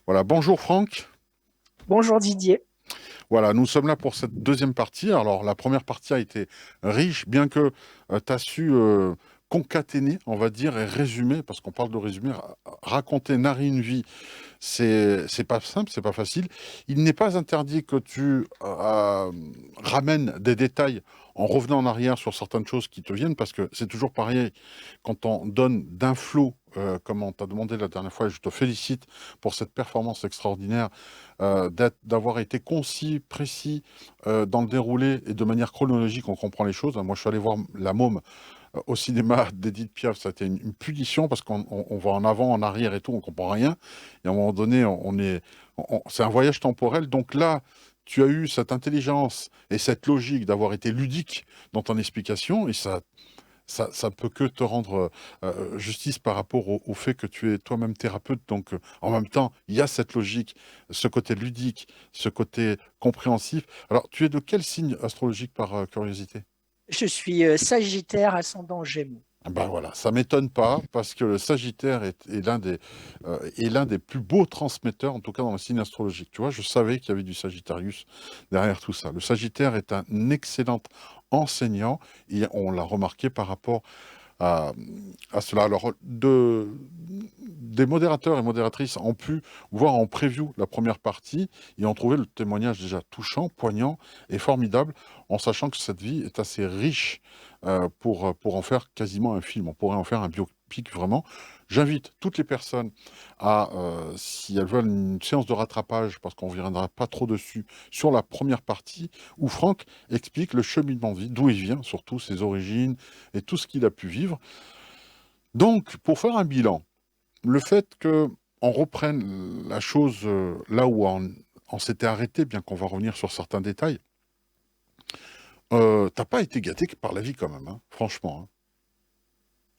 Voilà, bonjour Franck. Bonjour Didier. Voilà, nous sommes là pour cette deuxième partie. Alors, la première partie a été riche, bien que tu as su concaténer, on va dire, et résumer, parce qu'on parle de résumer, raconter, narrer une vie, c'est pas simple, c'est pas facile. Il n'est pas interdit que tu ramènes des détails en revenant en arrière sur certaines choses qui te viennent, parce que c'est toujours pareil quand on donne d'un flot, comme on t'a demandé la dernière fois, et je te félicite pour cette performance extraordinaire, d'avoir été concis, précis dans le déroulé et de manière chronologique, on comprend les choses. Moi, je suis allé voir La Môme au cinéma d'Edith Piaf, ça a été une punition parce qu'on va en avant, en arrière et tout, on comprend rien. Et à un moment donné, c'est un voyage temporel. Donc là, tu as eu cette intelligence et cette logique d'avoir été ludique dans ton explication et ça peut que te rendre justice par rapport au fait que tu es toi-même thérapeute. Donc, en même temps, il y a cette logique, ce côté ludique, ce côté compréhensif. Alors, tu es de quel signe astrologique par curiosité? Je suis Sagittaire ascendant Gémeaux. Ben voilà, ça m'étonne pas parce que le Sagittaire est l'un des plus beaux transmetteurs, en tout cas dans le signe astrologique. Tu vois, je savais qu'il y avait du Sagittarius derrière tout ça. Le Sagittaire est un excellent enseignant et on l'a remarqué par rapport à, à cela. Alors, des modérateurs et modératrices ont pu voir en preview la première partie et ont trouvé le témoignage déjà touchant, poignant et formidable, en sachant que cette vie est assez riche pour en faire quasiment un film. On pourrait en faire un biopic vraiment. J'invite toutes les personnes à, si elles veulent une séance de rattrapage, parce qu'on ne reviendra pas trop dessus, sur la première partie, où Franck explique le cheminement de vie, d'où il vient, surtout ses origines et tout ce qu'il a pu vivre. Donc, pour faire un bilan, le fait que on reprenne la chose là où on s'était arrêté, bien qu'on va revenir sur certains détails, t'as pas été gâté par la vie quand même, hein, franchement, hein.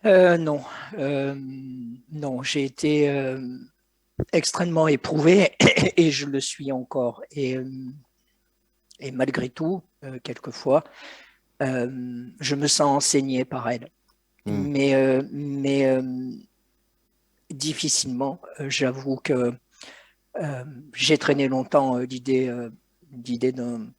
Non, euh, non, j'ai été extrêmement éprouvé et je le suis encore. Et malgré tout, quelquefois, je me sens enseigné par elle. Hmm. Mais difficilement, j'avoue que j'ai traîné longtemps l'idée d'une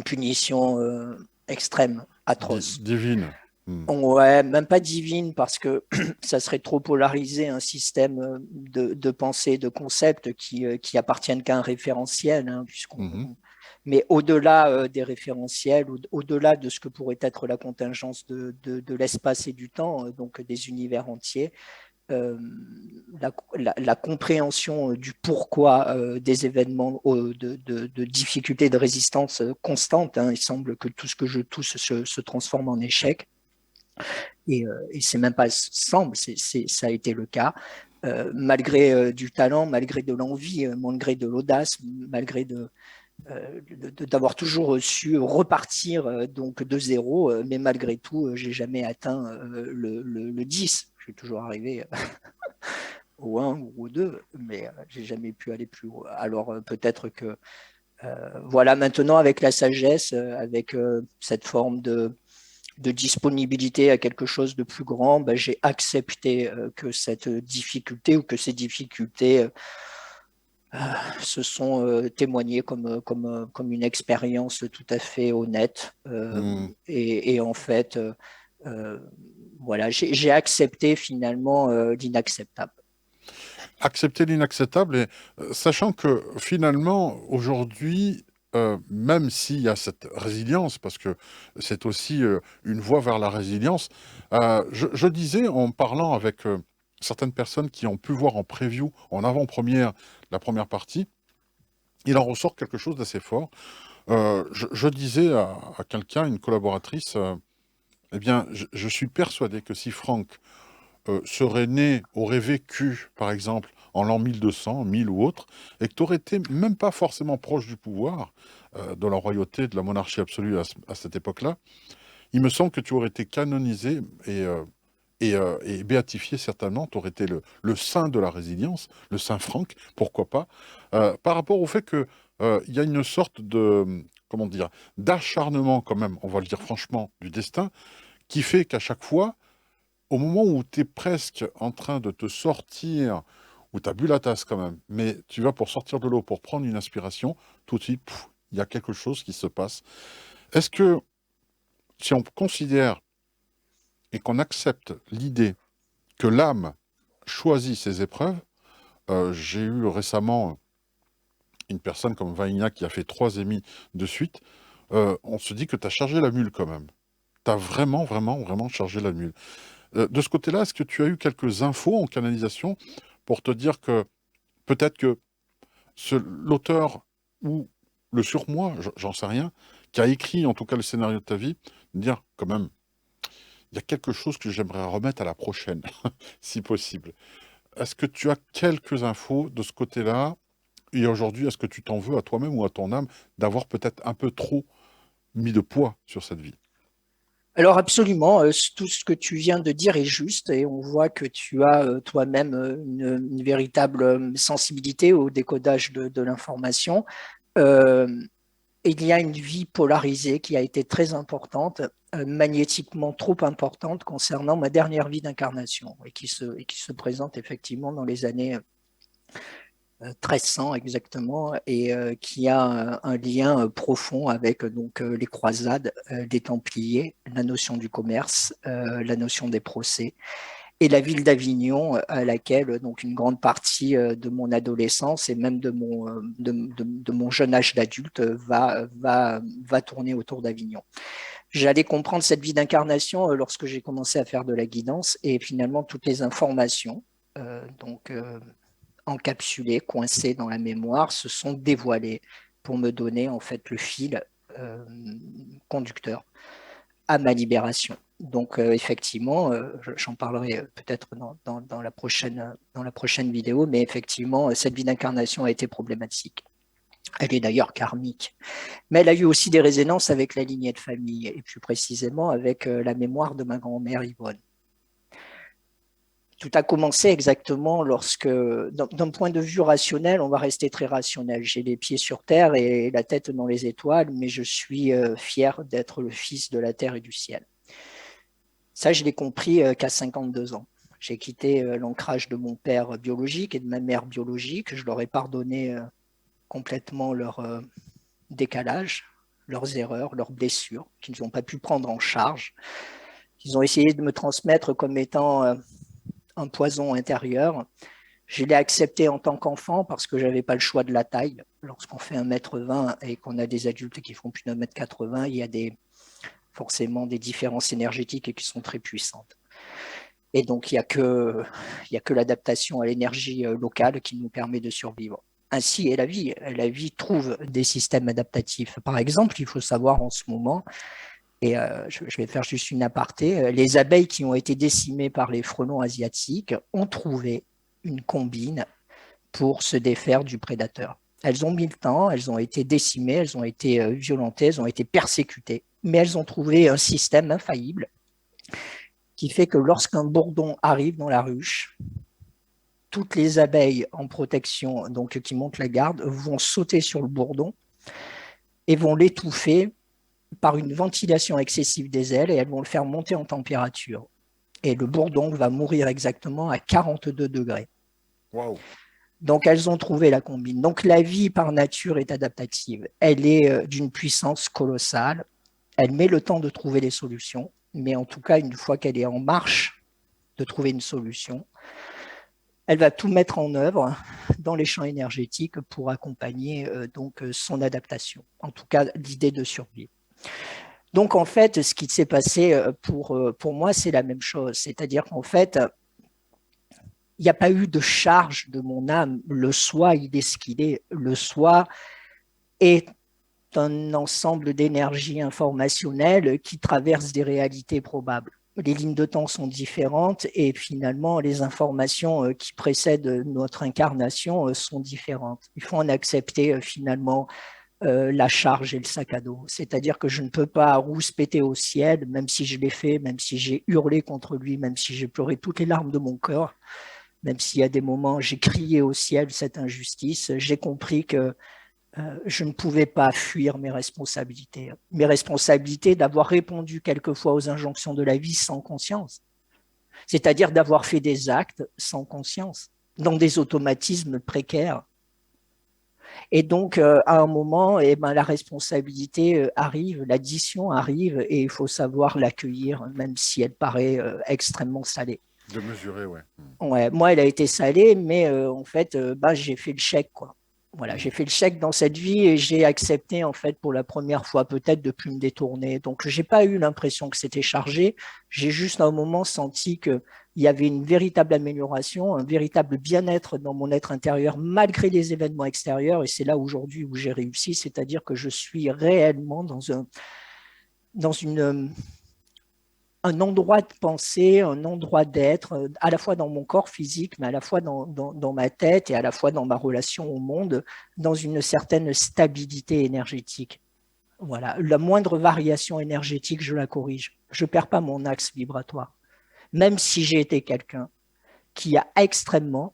punition extrême, atroce. Divine. Hmm. Ouais, même pas divine parce que ça serait trop polarisé un système de pensée, de concepts qui appartiennent qu'à un référentiel, hein, Mhm. mais au-delà des référentiels, au-delà de ce que pourrait être la contingence de l'espace et du temps, donc des univers entiers, euh, la compréhension du pourquoi des événements de difficultés, de résistance constante, hein, il semble que tout ce que je touche se transforme en échec et c'est même pas semble, ça a été le cas. Malgré du talent, malgré de l'envie, malgré de l'audace, malgré d'avoir toujours su repartir donc de zéro, mais malgré tout, j'ai jamais atteint le 10. Je suis toujours arrivé au 1 ou au 2, mais j'ai jamais pu aller plus haut. Alors peut-être que voilà, maintenant avec la sagesse, avec cette forme de disponibilité à quelque chose de plus grand, ben, j'ai accepté que cette difficulté ou que ces difficultés se sont témoignées comme une expérience tout à fait honnête. Hmm. Et en fait, euh, voilà, j'ai accepté finalement l'inacceptable. Accepter l'inacceptable et sachant que finalement, aujourd'hui, même s'il y a cette résilience, parce que c'est aussi une voie vers la résilience, je disais en parlant avec certaines personnes qui ont pu voir en preview, en avant-première, la première partie, il en ressort quelque chose d'assez fort. Je disais à quelqu'un, une collaboratrice, eh bien, je suis persuadé que si Franck serait né, aurait vécu, par exemple, en l'an 1200, 1000 ou autre, et que tu aurais été même pas forcément proche du pouvoir, de la royauté, de la monarchie absolue à cette époque-là, il me semble que tu aurais été canonisé et béatifié certainement, tu aurais été le saint de la résilience, le saint Franck, pourquoi pas, par rapport au fait que il y a une sorte de, comment dire, d'acharnement quand même, on va le dire franchement, du destin, qui fait qu'à chaque fois, au moment où tu es presque en train de te sortir où tu as bu la tasse quand même, mais tu vas pour sortir de l'eau, pour prendre une inspiration, tout de suite, il y a quelque chose qui se passe. Est-ce que si on considère et qu'on accepte l'idée que l'âme choisit ses épreuves, j'ai eu récemment une personne comme Vaina qui a fait 3 émis de suite, on se dit que tu as chargé la mule quand même. Tu as vraiment, vraiment, vraiment chargé la mule. De ce côté-là, est-ce que tu as eu quelques infos en canalisation pour te dire que peut-être que l'auteur ou le surmoi, j'en sais rien, qui a écrit en tout cas le scénario de ta vie, dire quand même, il y a quelque chose que j'aimerais remettre à la prochaine, si possible. Est-ce que tu as quelques infos de ce côté-là? Et aujourd'hui, est-ce que tu t'en veux à toi-même ou à ton âme d'avoir peut-être un peu trop mis de poids sur cette vie? Alors absolument, tout ce que tu viens de dire est juste et on voit que tu as toi-même une véritable sensibilité au décodage de l'information. Euh, il y a une vie polarisée qui a été très importante, magnétiquement trop importante concernant ma dernière vie d'incarnation et qui se présente effectivement dans les années 1300 exactement, et qui a un lien profond avec donc les croisades, les Templiers, la notion du commerce, la notion des procès, et la ville d'Avignon, à laquelle donc une grande partie de mon adolescence et même de mon jeune âge d'adulte va tourner autour d'Avignon. J'allais comprendre cette vie d'incarnation lorsque j'ai commencé à faire de la guidance, et finalement toutes les informations donc encapsulés, coincés dans la mémoire, se sont dévoilés pour me donner en fait le fil conducteur à ma libération. Donc effectivement, j'en parlerai peut-être dans la prochaine vidéo, mais effectivement, cette vie d'incarnation a été problématique. Elle est d'ailleurs karmique. Mais elle a eu aussi des résonances avec la lignée de famille, et plus précisément avec la mémoire de ma grand-mère Yvonne. Tout a commencé exactement lorsque, d'un point de vue rationnel, on va rester très rationnel. J'ai les pieds sur terre et la tête dans les étoiles, mais je suis fier d'être le fils de la terre et du ciel. Ça, je l'ai compris qu'à 52 ans. J'ai quitté l'ancrage de mon père biologique et de ma mère biologique. Je leur ai pardonné complètement leur décalage, leurs erreurs, leurs blessures qu'ils n'ont pas pu prendre en charge. Ils ont essayé de me transmettre comme étant un poison intérieur. Je l'ai accepté en tant qu'enfant parce que je n'avais pas le choix de la taille. Lorsqu'on fait 1,20 m et qu'on a des adultes qui font plus d'1,80 m, il y a forcément des différences énergétiques et qui sont très puissantes. Et donc, il n'y a que l'adaptation à l'énergie locale qui nous permet de survivre. Ainsi est la vie. La vie trouve des systèmes adaptatifs. Par exemple, il faut savoir en ce moment, et je vais faire juste une aparté, les abeilles qui ont été décimées par les frelons asiatiques ont trouvé une combine pour se défaire du prédateur. Elles ont mis le temps, elles ont été décimées, elles ont été violentées, elles ont été persécutées, mais elles ont trouvé un système infaillible qui fait que lorsqu'un bourdon arrive dans la ruche, toutes les abeilles en protection, donc qui montent la garde, vont sauter sur le bourdon et vont l'étouffer par une ventilation excessive des ailes, et elles vont le faire monter en température. Et le bourdon va mourir exactement à 42 degrés. Waouh! Donc, elles ont trouvé la combine. Donc, la vie par nature est adaptative. Elle est d'une puissance colossale. Elle met le temps de trouver les solutions, mais en tout cas, une fois qu'elle est en marche de trouver une solution, elle va tout mettre en œuvre dans les champs énergétiques pour accompagner donc son adaptation. En tout cas, l'idée de survie. Donc, en fait, ce qui s'est passé pour moi, c'est la même chose. C'est-à-dire qu'en fait, il n'y a pas eu de charge de mon âme. Le soi, il est ce qu'il est. Le soi est un ensemble d'énergie informationnelle qui traverse des réalités probables. Les lignes de temps sont différentes et finalement, les informations qui précèdent notre incarnation sont différentes. Il faut en accepter finalement la charge et le sac à dos. C'est-à-dire que je ne peux pas rouspéter au ciel, même si je l'ai fait, même si j'ai hurlé contre lui, même si j'ai pleuré toutes les larmes de mon corps, même s'il y a des moments j'ai crié au ciel cette injustice, j'ai compris que je ne pouvais pas fuir mes responsabilités. Mes responsabilités d'avoir répondu quelquefois aux injonctions de la vie sans conscience. C'est-à-dire d'avoir fait des actes sans conscience. dans des automatismes précaires. Et donc, à un moment, eh ben, la responsabilité arrive, l'addition arrive, et il faut savoir l'accueillir, même si elle paraît extrêmement salée. De mesurer, ouais. Ouais, moi, elle a été salée, mais en fait, bah, j'ai fait le chèque, quoi. Voilà, j'ai Mm. fait le chèque dans cette vie et j'ai accepté, en fait, pour la première fois, peut-être, de plus me détourner. Donc, j'ai pas eu l'impression que c'était chargé. J'ai juste, à un moment, senti qu'il y avait une véritable amélioration, un véritable bien-être dans mon être intérieur, malgré les événements extérieurs. Et c'est là, aujourd'hui, où j'ai réussi, c'est-à-dire que je suis réellement dans un endroit de pensée, un endroit d'être, à la fois dans mon corps physique, mais à la fois dans ma tête et à la fois dans ma relation au monde, dans une certaine stabilité énergétique. Voilà, la moindre variation énergétique, je la corrige. Je ne perds pas mon axe vibratoire, même si j'ai été quelqu'un qui a extrêmement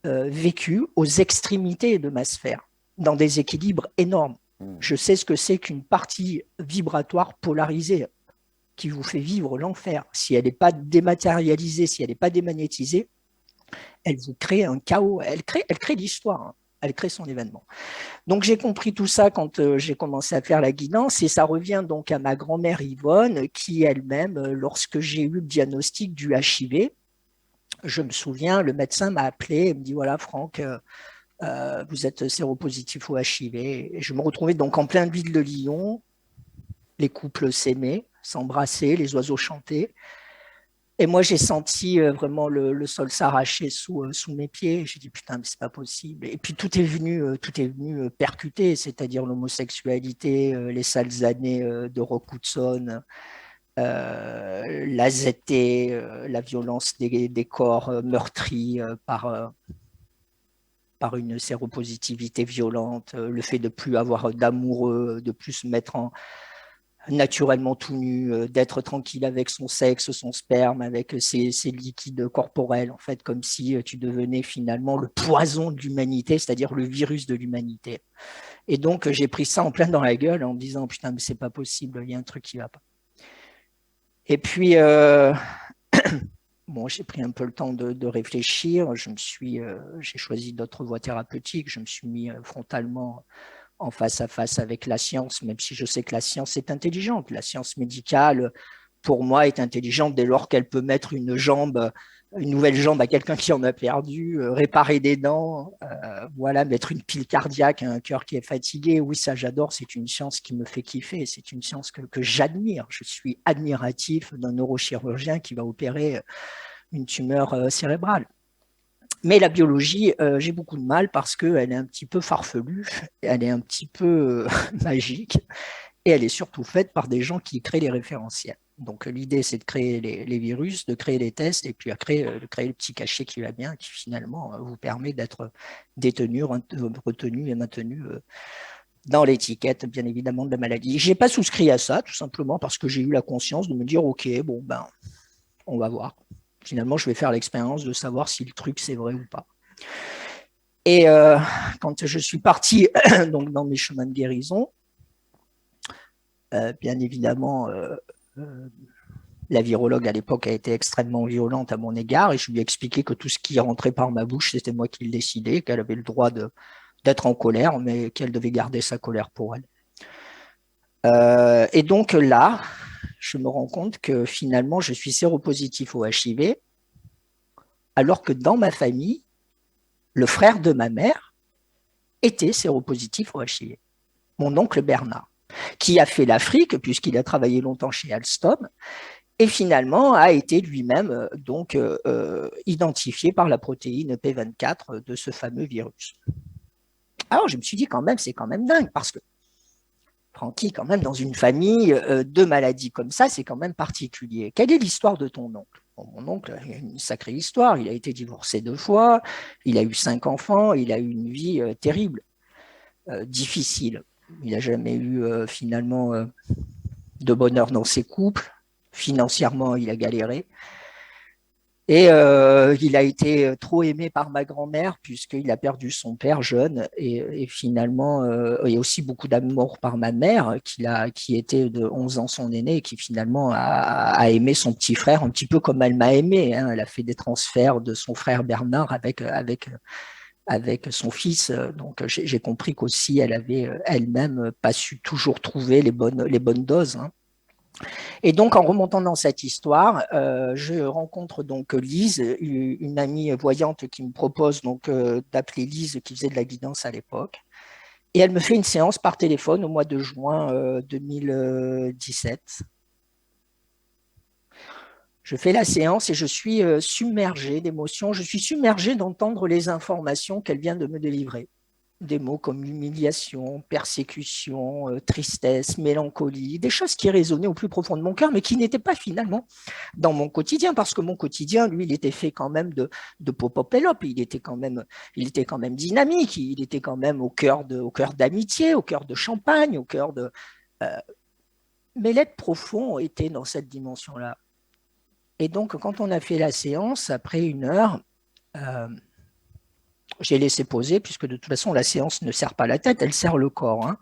vécu aux extrémités de ma sphère, dans des équilibres énormes. Mm. Je sais ce que c'est qu'une partie vibratoire polarisée qui vous fait vivre l'enfer. Si elle n'est pas dématérialisée, si elle n'est pas démagnétisée, elle vous crée un chaos. Elle crée l'histoire. Hein. Elle crée son événement. Donc j'ai compris tout ça quand j'ai commencé à faire la guidance et ça revient donc à ma grand-mère Yvonne qui elle-même, lorsque j'ai eu le diagnostic du HIV, je me souviens, le médecin m'a appelé et me dit voilà Franck, vous êtes séropositif au HIV. Et je me retrouvais donc en pleine ville de Lyon, les couples s'aimaient, s'embrassaient, les oiseaux chantaient. Et moi, j'ai senti vraiment le sol s'arracher sous mes pieds. J'ai dit, putain, mais c'est pas possible. Et puis, tout est venu percuter, c'est-à-dire l'homosexualité, les sales années de Rock Hudson, la ZT, la violence des corps meurtris par une séropositivité violente, le fait de plus avoir d'amoureux, de plus se mettre naturellement tout nu, d'être tranquille avec son sexe, son sperme, avec ses liquides corporels, en fait, comme si tu devenais finalement le poison de l'humanité, c'est-à-dire le virus de l'humanité. Et donc, j'ai pris ça en plein dans la gueule en me disant, putain, mais c'est pas possible, il y a un truc qui va pas. Et puis, bon, j'ai pris un peu le temps de réfléchir, j'ai choisi d'autres voies thérapeutiques, je me suis mis frontalement en face à face avec la science, même si je sais que la science est intelligente. La science médicale, pour moi, est intelligente dès lors qu'elle peut mettre une nouvelle jambe à quelqu'un qui en a perdu, réparer des dents, voilà, mettre une pile cardiaque à un cœur qui est fatigué. Oui, ça, j'adore. C'est une science qui me fait kiffer. C'est une science que j'admire. Je suis admiratif d'un neurochirurgien qui va opérer une tumeur cérébrale. Mais la biologie, j'ai beaucoup de mal parce qu'elle est un petit peu farfelue, elle est un petit peu magique et elle est surtout faite par des gens qui créent les référentiels. Donc l'idée, c'est de créer les virus, de créer les tests et puis de créer le petit cachet qui va bien, qui finalement vous permet d'être détenu, retenu et maintenu dans l'étiquette, bien évidemment, de la maladie. Je n'ai pas souscrit à ça, tout simplement parce que j'ai eu la conscience de me dire, OK, bon, ben, on va voir. Finalement, je vais faire l'expérience de savoir si le truc, c'est vrai ou pas. Et quand je suis parti donc dans mes chemins de guérison, bien évidemment, la virologue à l'époque a été extrêmement violente à mon égard et je lui ai expliqué que tout ce qui rentrait par ma bouche, c'était moi qui le décidais, qu'elle avait le droit d'être en colère, mais qu'elle devait garder sa colère pour elle. Et donc là, je me rends compte que finalement, je suis séropositif au HIV, alors que dans ma famille, le frère de ma mère était séropositif au HIV. Mon oncle Bernard, qui a fait l'Afrique, puisqu'il a travaillé longtemps chez Alstom, et finalement a été lui-même identifié par la protéine P24 de ce fameux virus. Alors je me suis dit quand même, c'est quand même dingue, parce que Francky, quand même, dans une famille de maladies comme ça, c'est quand même particulier. Quelle est l'histoire de ton oncle? Bon, mon oncle a une sacrée histoire, il a été divorcé 2 fois, il a eu 5 enfants, il a eu une vie terrible, difficile. Il n'a jamais eu finalement de bonheur dans ses couples. Financièrement, il a galéré. Et il a été trop aimé par ma grand-mère puisqu'il a perdu son père jeune et finalement, et aussi beaucoup d'amour par ma mère qui était de 11 ans son aîné et qui finalement a aimé son petit frère un petit peu comme elle m'a aimé. Hein. Elle a fait des transferts de son frère Bernard avec son fils. Donc j'ai compris qu'aussi elle avait elle-même pas su toujours trouver les bonnes doses. Hein. Et donc, en remontant dans cette histoire, je rencontre donc Lise, une amie voyante qui me propose donc d'appeler Lise, qui faisait de la guidance à l'époque. Et elle me fait une séance par téléphone au mois de juin 2017. Je fais la séance et je suis submergé d'émotions. Je suis submergé d'entendre les informations qu'elle vient de me délivrer. Des mots comme humiliation, persécution, tristesse, mélancolie, des choses qui résonnaient au plus profond de mon cœur, mais qui n'étaient pas finalement dans mon quotidien, parce que mon quotidien, lui, il était fait quand même de pop-up et lop, il était quand même dynamique, il était quand même au cœur d'amitié, au cœur de champagne, au cœur de... Euh, mes lettres profonds étaient dans cette dimension-là. Et donc, quand on a fait la séance, après 1 heure, euh, j'ai laissé poser, puisque de toute façon, la séance ne sert pas la tête, elle sert le corps. Hein.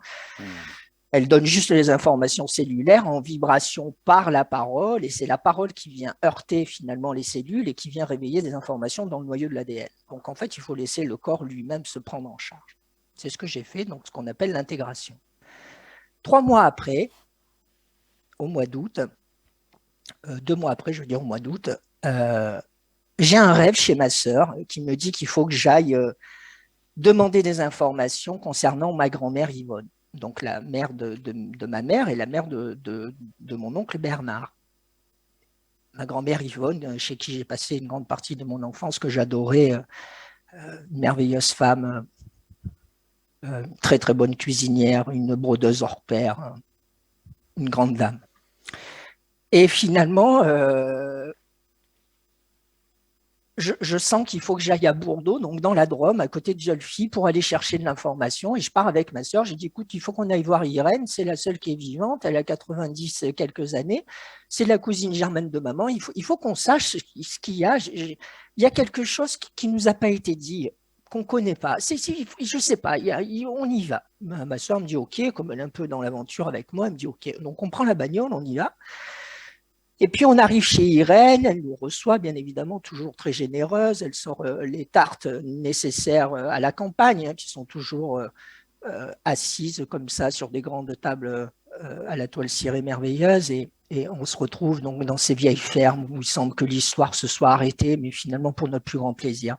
Elle donne juste les informations cellulaires en vibration par la parole, et c'est la parole qui vient heurter finalement les cellules et qui vient réveiller des informations dans le noyau de l'ADN. Donc en fait, il faut laisser le corps lui-même se prendre en charge. C'est ce que j'ai fait, donc ce qu'on appelle l'intégration. 3 mois après, au mois d'août, 2 mois après, je veux dire au mois d'août, j'ai un rêve chez ma sœur qui me dit qu'il faut que j'aille demander des informations concernant ma grand-mère Yvonne, donc la mère de ma mère et la mère de mon oncle Bernard. Ma grand-mère Yvonne, chez qui j'ai passé une grande partie de mon enfance, que j'adorais, une merveilleuse femme, très très bonne cuisinière, une brodeuse hors pair, une grande dame. Et finalement, je sens qu'il faut que j'aille à Bordeaux, donc dans la Drôme, à côté de Jolfie, pour aller chercher de l'information. Et je pars avec ma sœur. J'ai dit, écoute, il faut qu'on aille voir Irène. C'est la seule qui est vivante. Elle a 90 quelques années. C'est la cousine germaine de maman. Il faut qu'on sache ce qu'il y a. Il y a quelque chose qui ne nous a pas été dit, qu'on ne connaît pas. Je ne sais pas. On y va. Ma sœur me dit, OK, comme elle est un peu dans l'aventure avec moi, elle me dit, OK. Donc on prend la bagnole, on y va. Et puis on arrive chez Irène, elle nous reçoit bien évidemment toujours très généreuse, elle sort les tartes nécessaires à la campagne, hein, qui sont toujours assises comme ça sur des grandes tables à la toile cirée merveilleuse et on se retrouve donc dans ces vieilles fermes où il semble que l'histoire se soit arrêtée, mais finalement pour notre plus grand plaisir.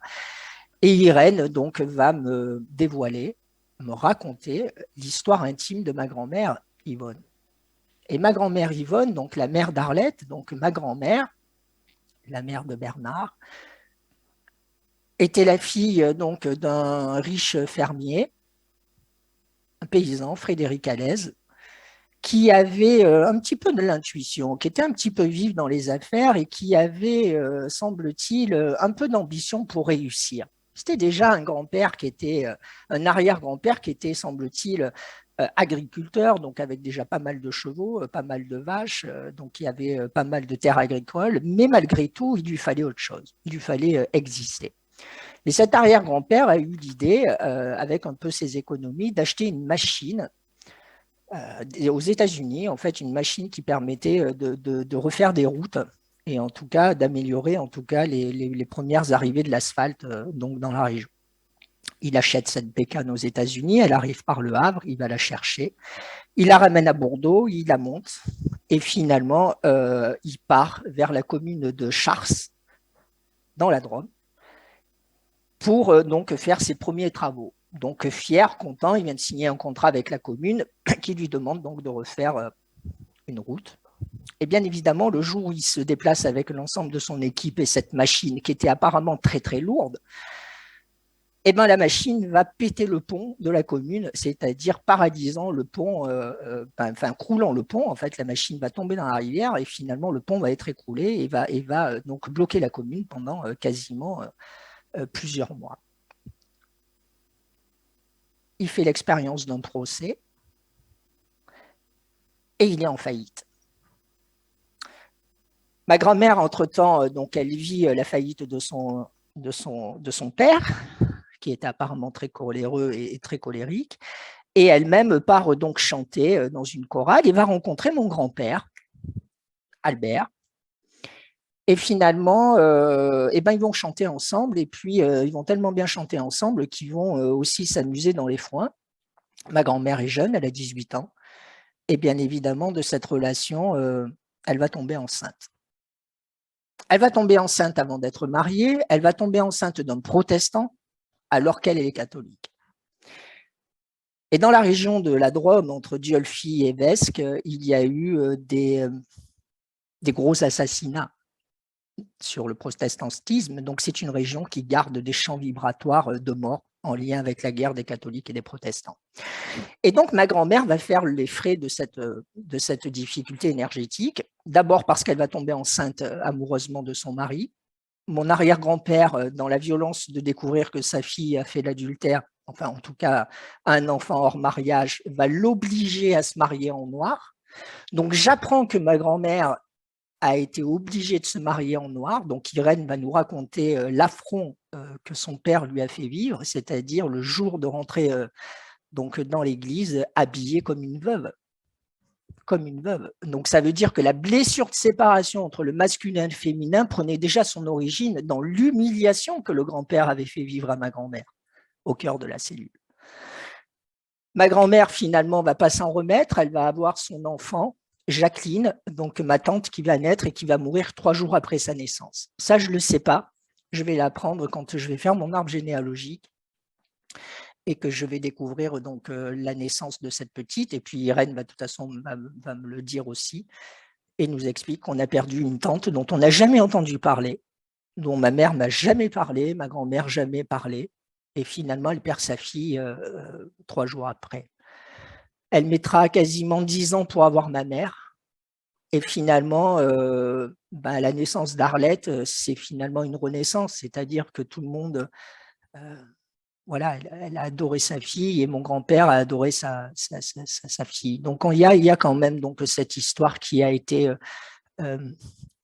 Et Irène donc va me dévoiler, me raconter l'histoire intime de ma grand-mère Yvonne. Et ma grand-mère Yvonne, donc la mère d'Arlette, donc ma grand-mère, la mère de Bernard, était la fille donc d'un riche fermier, un paysan, Frédéric Alez, qui avait un petit peu de l'intuition, qui était un petit peu vif dans les affaires et qui avait, semble-t-il, un peu d'ambition pour réussir. C'était déjà un grand-père qui était, un arrière-grand-père qui était, semble-t-il, agriculteur, donc avec déjà pas mal de chevaux, pas mal de vaches, donc il y avait pas mal de terres agricoles, mais malgré tout, il lui fallait autre chose, il lui fallait exister. Et cet arrière-grand-père a eu l'idée, avec un peu ses économies, d'acheter une machine aux États-Unis, en fait, une machine qui permettait de refaire des routes et en tout cas d'améliorer en tout cas les premières arrivées de l'asphalte donc dans la région. Il achète cette bécane aux États-Unis, elle arrive par le Havre, il va la chercher, il la ramène à Bordeaux, il la monte et finalement il part vers la commune de Chars dans la Drôme pour donc faire ses premiers travaux. Donc fier, content, il vient de signer un contrat avec la commune qui lui demande donc de refaire une route. Et bien évidemment, le jour où il se déplace avec l'ensemble de son équipe et cette machine qui était apparemment très très lourde, eh ben, la machine va péter le pont de la commune, c'est-à-dire paralysant le pont, enfin croulant le pont. En fait, la machine va tomber dans la rivière et finalement le pont va être écroulé et va donc bloquer la commune pendant quasiment plusieurs mois. Il fait l'expérience d'un procès et il est en faillite. Ma grand-mère, entre-temps, donc elle vit la faillite de son père, qui était apparemment très coléreux et très colérique, et elle-même part donc chanter dans une chorale et va rencontrer mon grand-père, Albert. Et finalement, ils vont chanter ensemble, et puis ils vont tellement bien chanter ensemble qu'ils vont aussi s'amuser dans les foins. Ma grand-mère est jeune, elle a 18 ans, et bien évidemment, de cette relation, elle va tomber enceinte. Elle va tomber enceinte avant d'être mariée, elle va tomber enceinte d'un protestant alors qu'elle est catholique. Et dans la région de la Drôme, entre Diolfi et Vesques, il y a eu des gros assassinats sur le protestantisme. Donc c'est une région qui garde des champs vibratoires de mort en lien avec la guerre des catholiques et des protestants. Et donc ma grand-mère va faire les frais de cette difficulté énergétique, d'abord parce qu'elle va tomber enceinte amoureusement de son mari. Mon arrière-grand-père, dans la violence de découvrir que sa fille a fait l'adultère, enfin en tout cas un enfant hors mariage, va l'obliger à se marier en noir. Donc j'apprends que ma grand-mère a été obligée de se marier en noir. Donc Irène va nous raconter l'affront que son père lui a fait vivre, c'est-à-dire le jour de rentrer donc dans l'église habillée comme une veuve. Comme une veuve. Donc ça veut dire que la blessure de séparation entre le masculin et le féminin prenait déjà son origine dans l'humiliation que le grand-père avait fait vivre à ma grand-mère au cœur de la cellule. Ma grand-mère finalement va pas s'en remettre, elle va avoir son enfant, Jacqueline, donc ma tante qui va naître et qui va mourir 3 jours après sa naissance. Ça, je ne le sais pas, je vais l'apprendre quand je vais faire mon arbre généalogique et que je vais découvrir donc la naissance de cette petite. Et puis Irène va de toute façon va me le dire aussi et nous explique qu'on a perdu une tante dont on n'a jamais entendu parler, dont ma mère n'a jamais parlé, ma grand-mère jamais parlé. Et finalement, elle perd sa fille 3 jours après. Elle mettra quasiment 10 ans pour avoir ma mère. Et finalement, la naissance d'Arlette, c'est finalement une renaissance, c'est-à-dire que tout le monde, voilà, elle a adoré sa fille et mon grand-père a adoré sa fille. Donc il y a quand même donc cette histoire qui a été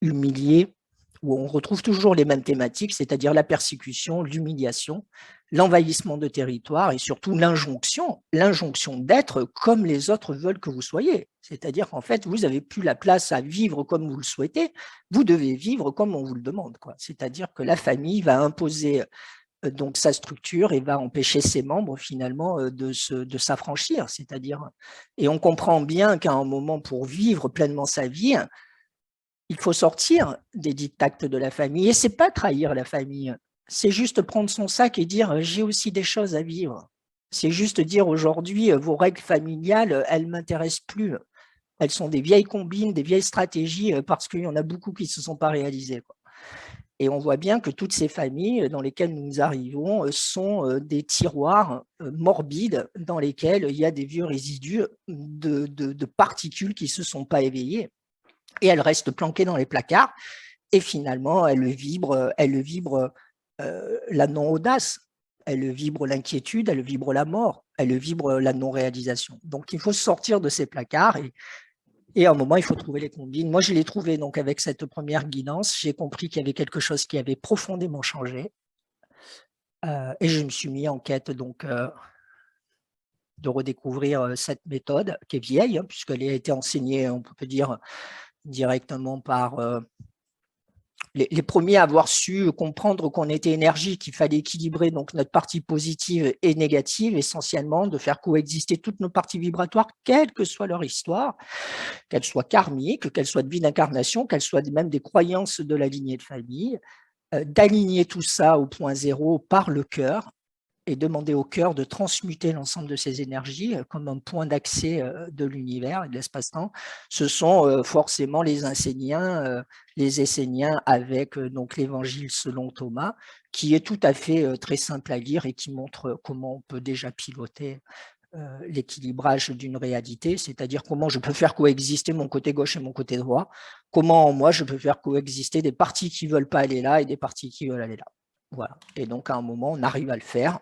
humiliée, où on retrouve toujours les mêmes thématiques, c'est-à-dire la persécution, l'humiliation, l'envahissement de territoire et surtout l'injonction d'être comme les autres veulent que vous soyez. C'est-à-dire qu'en fait, vous n'avez plus la place à vivre comme vous le souhaitez, vous devez vivre comme on vous le demande, quoi. C'est-à-dire que la famille va imposer donc sa structure et va empêcher ses membres finalement de s'affranchir. C'est-à-dire, et on comprend bien qu'à un moment, pour vivre pleinement sa vie, il faut sortir des dictats de la famille. Et ce n'est pas trahir la famille, c'est juste prendre son sac et dire « j'ai aussi des choses à vivre ». C'est juste dire aujourd'hui, vos règles familiales, elles ne m'intéressent plus. Elles sont des vieilles combines, des vieilles stratégies, parce qu'il y en a beaucoup qui ne se sont pas réalisées, quoi. Et on voit bien que toutes ces familles dans lesquelles nous arrivons sont des tiroirs morbides dans lesquels il y a des vieux résidus de particules qui ne se sont pas éveillées. Et elles restent planquées dans les placards. Et finalement, elles vibrent la non-audace, elles vibrent l'inquiétude, elles vibrent la mort, elles vibrent la non-réalisation. Donc, il faut sortir de ces placards et à un moment, il faut trouver les combines. Moi, je l'ai trouvé donc avec cette première guidance. J'ai compris qu'il y avait quelque chose qui avait profondément changé. Et je me suis mis en quête donc de redécouvrir cette méthode qui est vieille, hein, puisqu'elle a été enseignée, on peut dire, directement par les premiers à avoir su comprendre qu'on était énergie, qu'il fallait équilibrer donc notre partie positive et négative, essentiellement, de faire coexister toutes nos parties vibratoires, quelle que soit leur histoire, qu'elles soient karmiques, qu'elles soient de vie d'incarnation, qu'elles soient même des croyances de la lignée de famille, d'aligner tout ça au point zéro par le cœur, et demander au cœur de transmuter l'ensemble de ces énergies comme un point d'accès de l'univers et de l'espace-temps. Ce sont forcément les Esséniens, avec donc l'évangile selon Thomas, qui est tout à fait très simple à lire et qui montre comment on peut déjà piloter l'équilibrage d'une réalité, c'est-à-dire comment je peux faire coexister mon côté gauche et mon côté droit, comment moi je peux faire coexister des parties qui ne veulent pas aller là et des parties qui veulent aller là. Voilà. Et donc, à un moment, on arrive à le faire.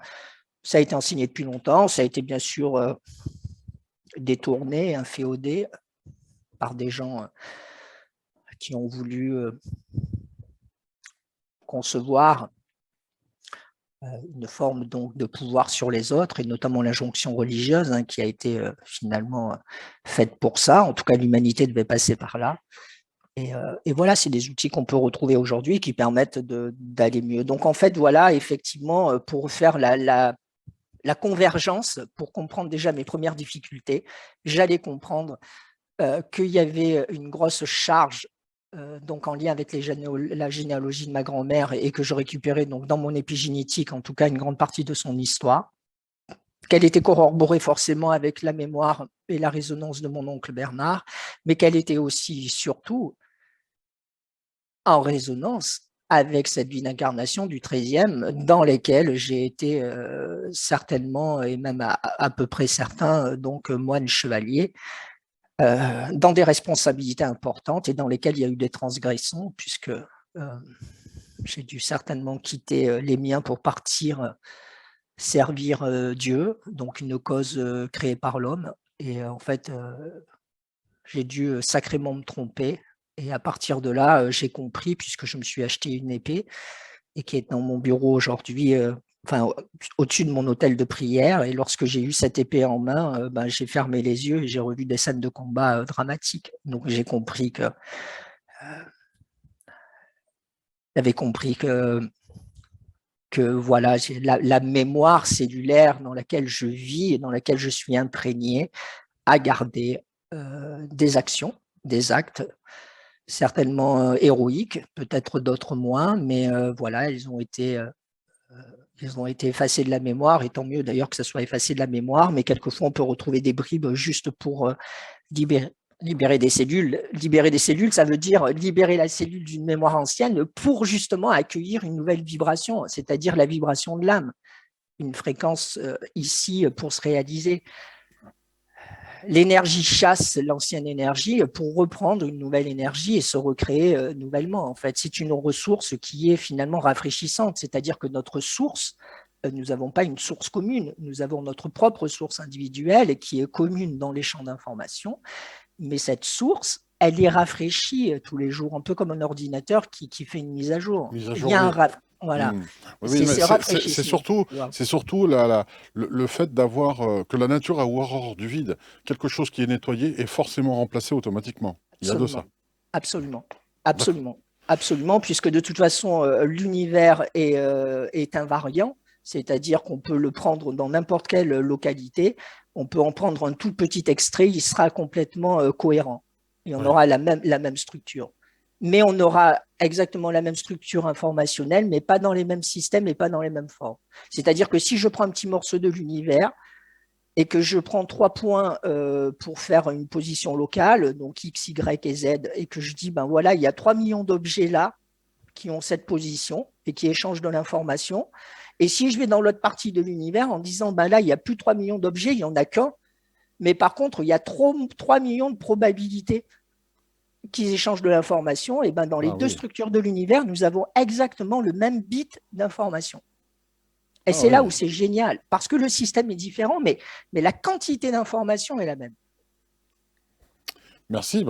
Ça a été enseigné depuis longtemps. Ça a été bien sûr détourné, inféodé par des gens qui ont voulu concevoir une forme donc de pouvoir sur les autres, et notamment l'injonction religieuse qui a été finalement faite pour ça. En tout cas, l'humanité devait passer par là. Et voilà, c'est des outils qu'on peut retrouver aujourd'hui qui permettent d'aller mieux. Donc en fait, voilà, effectivement, pour faire la convergence, pour comprendre déjà mes premières difficultés, j'allais comprendre qu'il y avait une grosse charge donc en lien avec la généalogie de ma grand-mère, et que je récupérais donc dans mon épigénétique, en tout cas une grande partie de son histoire, qu'elle était corroborée forcément avec la mémoire et la résonance de mon oncle Bernard, mais qu'elle était aussi, surtout, en résonance avec cette vie d'incarnation du 13e, dans lesquelles j'ai été certainement, et même à peu près certain, donc moine chevalier, dans des responsabilités importantes et dans lesquelles il y a eu des transgressions, puisque j'ai dû certainement quitter les miens pour partir servir Dieu, donc une cause créée par l'homme. Et en fait, j'ai dû sacrément me tromper. Et à partir de là, j'ai compris, puisque je me suis acheté une épée et qui est dans mon bureau aujourd'hui, enfin, au-dessus de mon autel de prière. Et lorsque j'ai eu cette épée en main, j'ai fermé les yeux et j'ai revu des scènes de combat dramatiques. Donc j'ai compris que voilà, la mémoire cellulaire dans laquelle je vis et dans laquelle je suis imprégné a gardé des actions, des actes, certainement héroïques, peut-être d'autres moins, mais voilà, ils ont été effacés de la mémoire, et tant mieux d'ailleurs que ça soit effacé de la mémoire, mais quelquefois on peut retrouver des bribes juste pour libérer des cellules. Libérer des cellules, ça veut dire libérer la cellule d'une mémoire ancienne pour justement accueillir une nouvelle vibration, c'est-à-dire la vibration de l'âme, une fréquence ici pour se réaliser. L'énergie chasse l'ancienne énergie pour reprendre une nouvelle énergie et se recréer nouvellement. En fait, c'est une ressource qui est finalement rafraîchissante, c'est-à-dire que notre source, nous n'avons pas une source commune, nous avons notre propre source individuelle qui est commune dans les champs d'information, mais cette source, elle est rafraîchie tous les jours, un peu comme un ordinateur qui fait une mise à jour. Mise à Il jour, y a oui. voilà. Oui, mais rafraîchissement. c'est surtout le fait d'avoir que la nature a horreur du vide. Quelque chose qui est nettoyé est forcément remplacé automatiquement. Il y a de ça. Absolument, absolument, absolument, puisque de toute façon, l'univers est invariant, c'est-à-dire qu'on peut le prendre dans n'importe quelle localité, on peut en prendre un tout petit extrait, il sera complètement cohérent, et on aura la même structure. Mais on aura exactement la même structure informationnelle, mais pas dans les mêmes systèmes et pas dans les mêmes formes. C'est-à-dire que si je prends un petit morceau de l'univers, et que je prends 3 points pour faire une position locale, donc X, Y et Z, et que je dis, ben voilà, il y a 3 millions d'objets là qui ont cette position et qui échangent de l'information. Et si je vais dans l'autre partie de l'univers en disant, ben là, il n'y a plus 3 millions d'objets, il n'y en a qu'un, mais par contre, il y a 3 millions de probabilités qu'ils échangent de l'information, et ben dans les deux structures de l'univers, nous avons exactement le même bit d'information. Et c'est là où c'est génial, parce que le système est différent, mais la quantité d'informations est la même. Merci.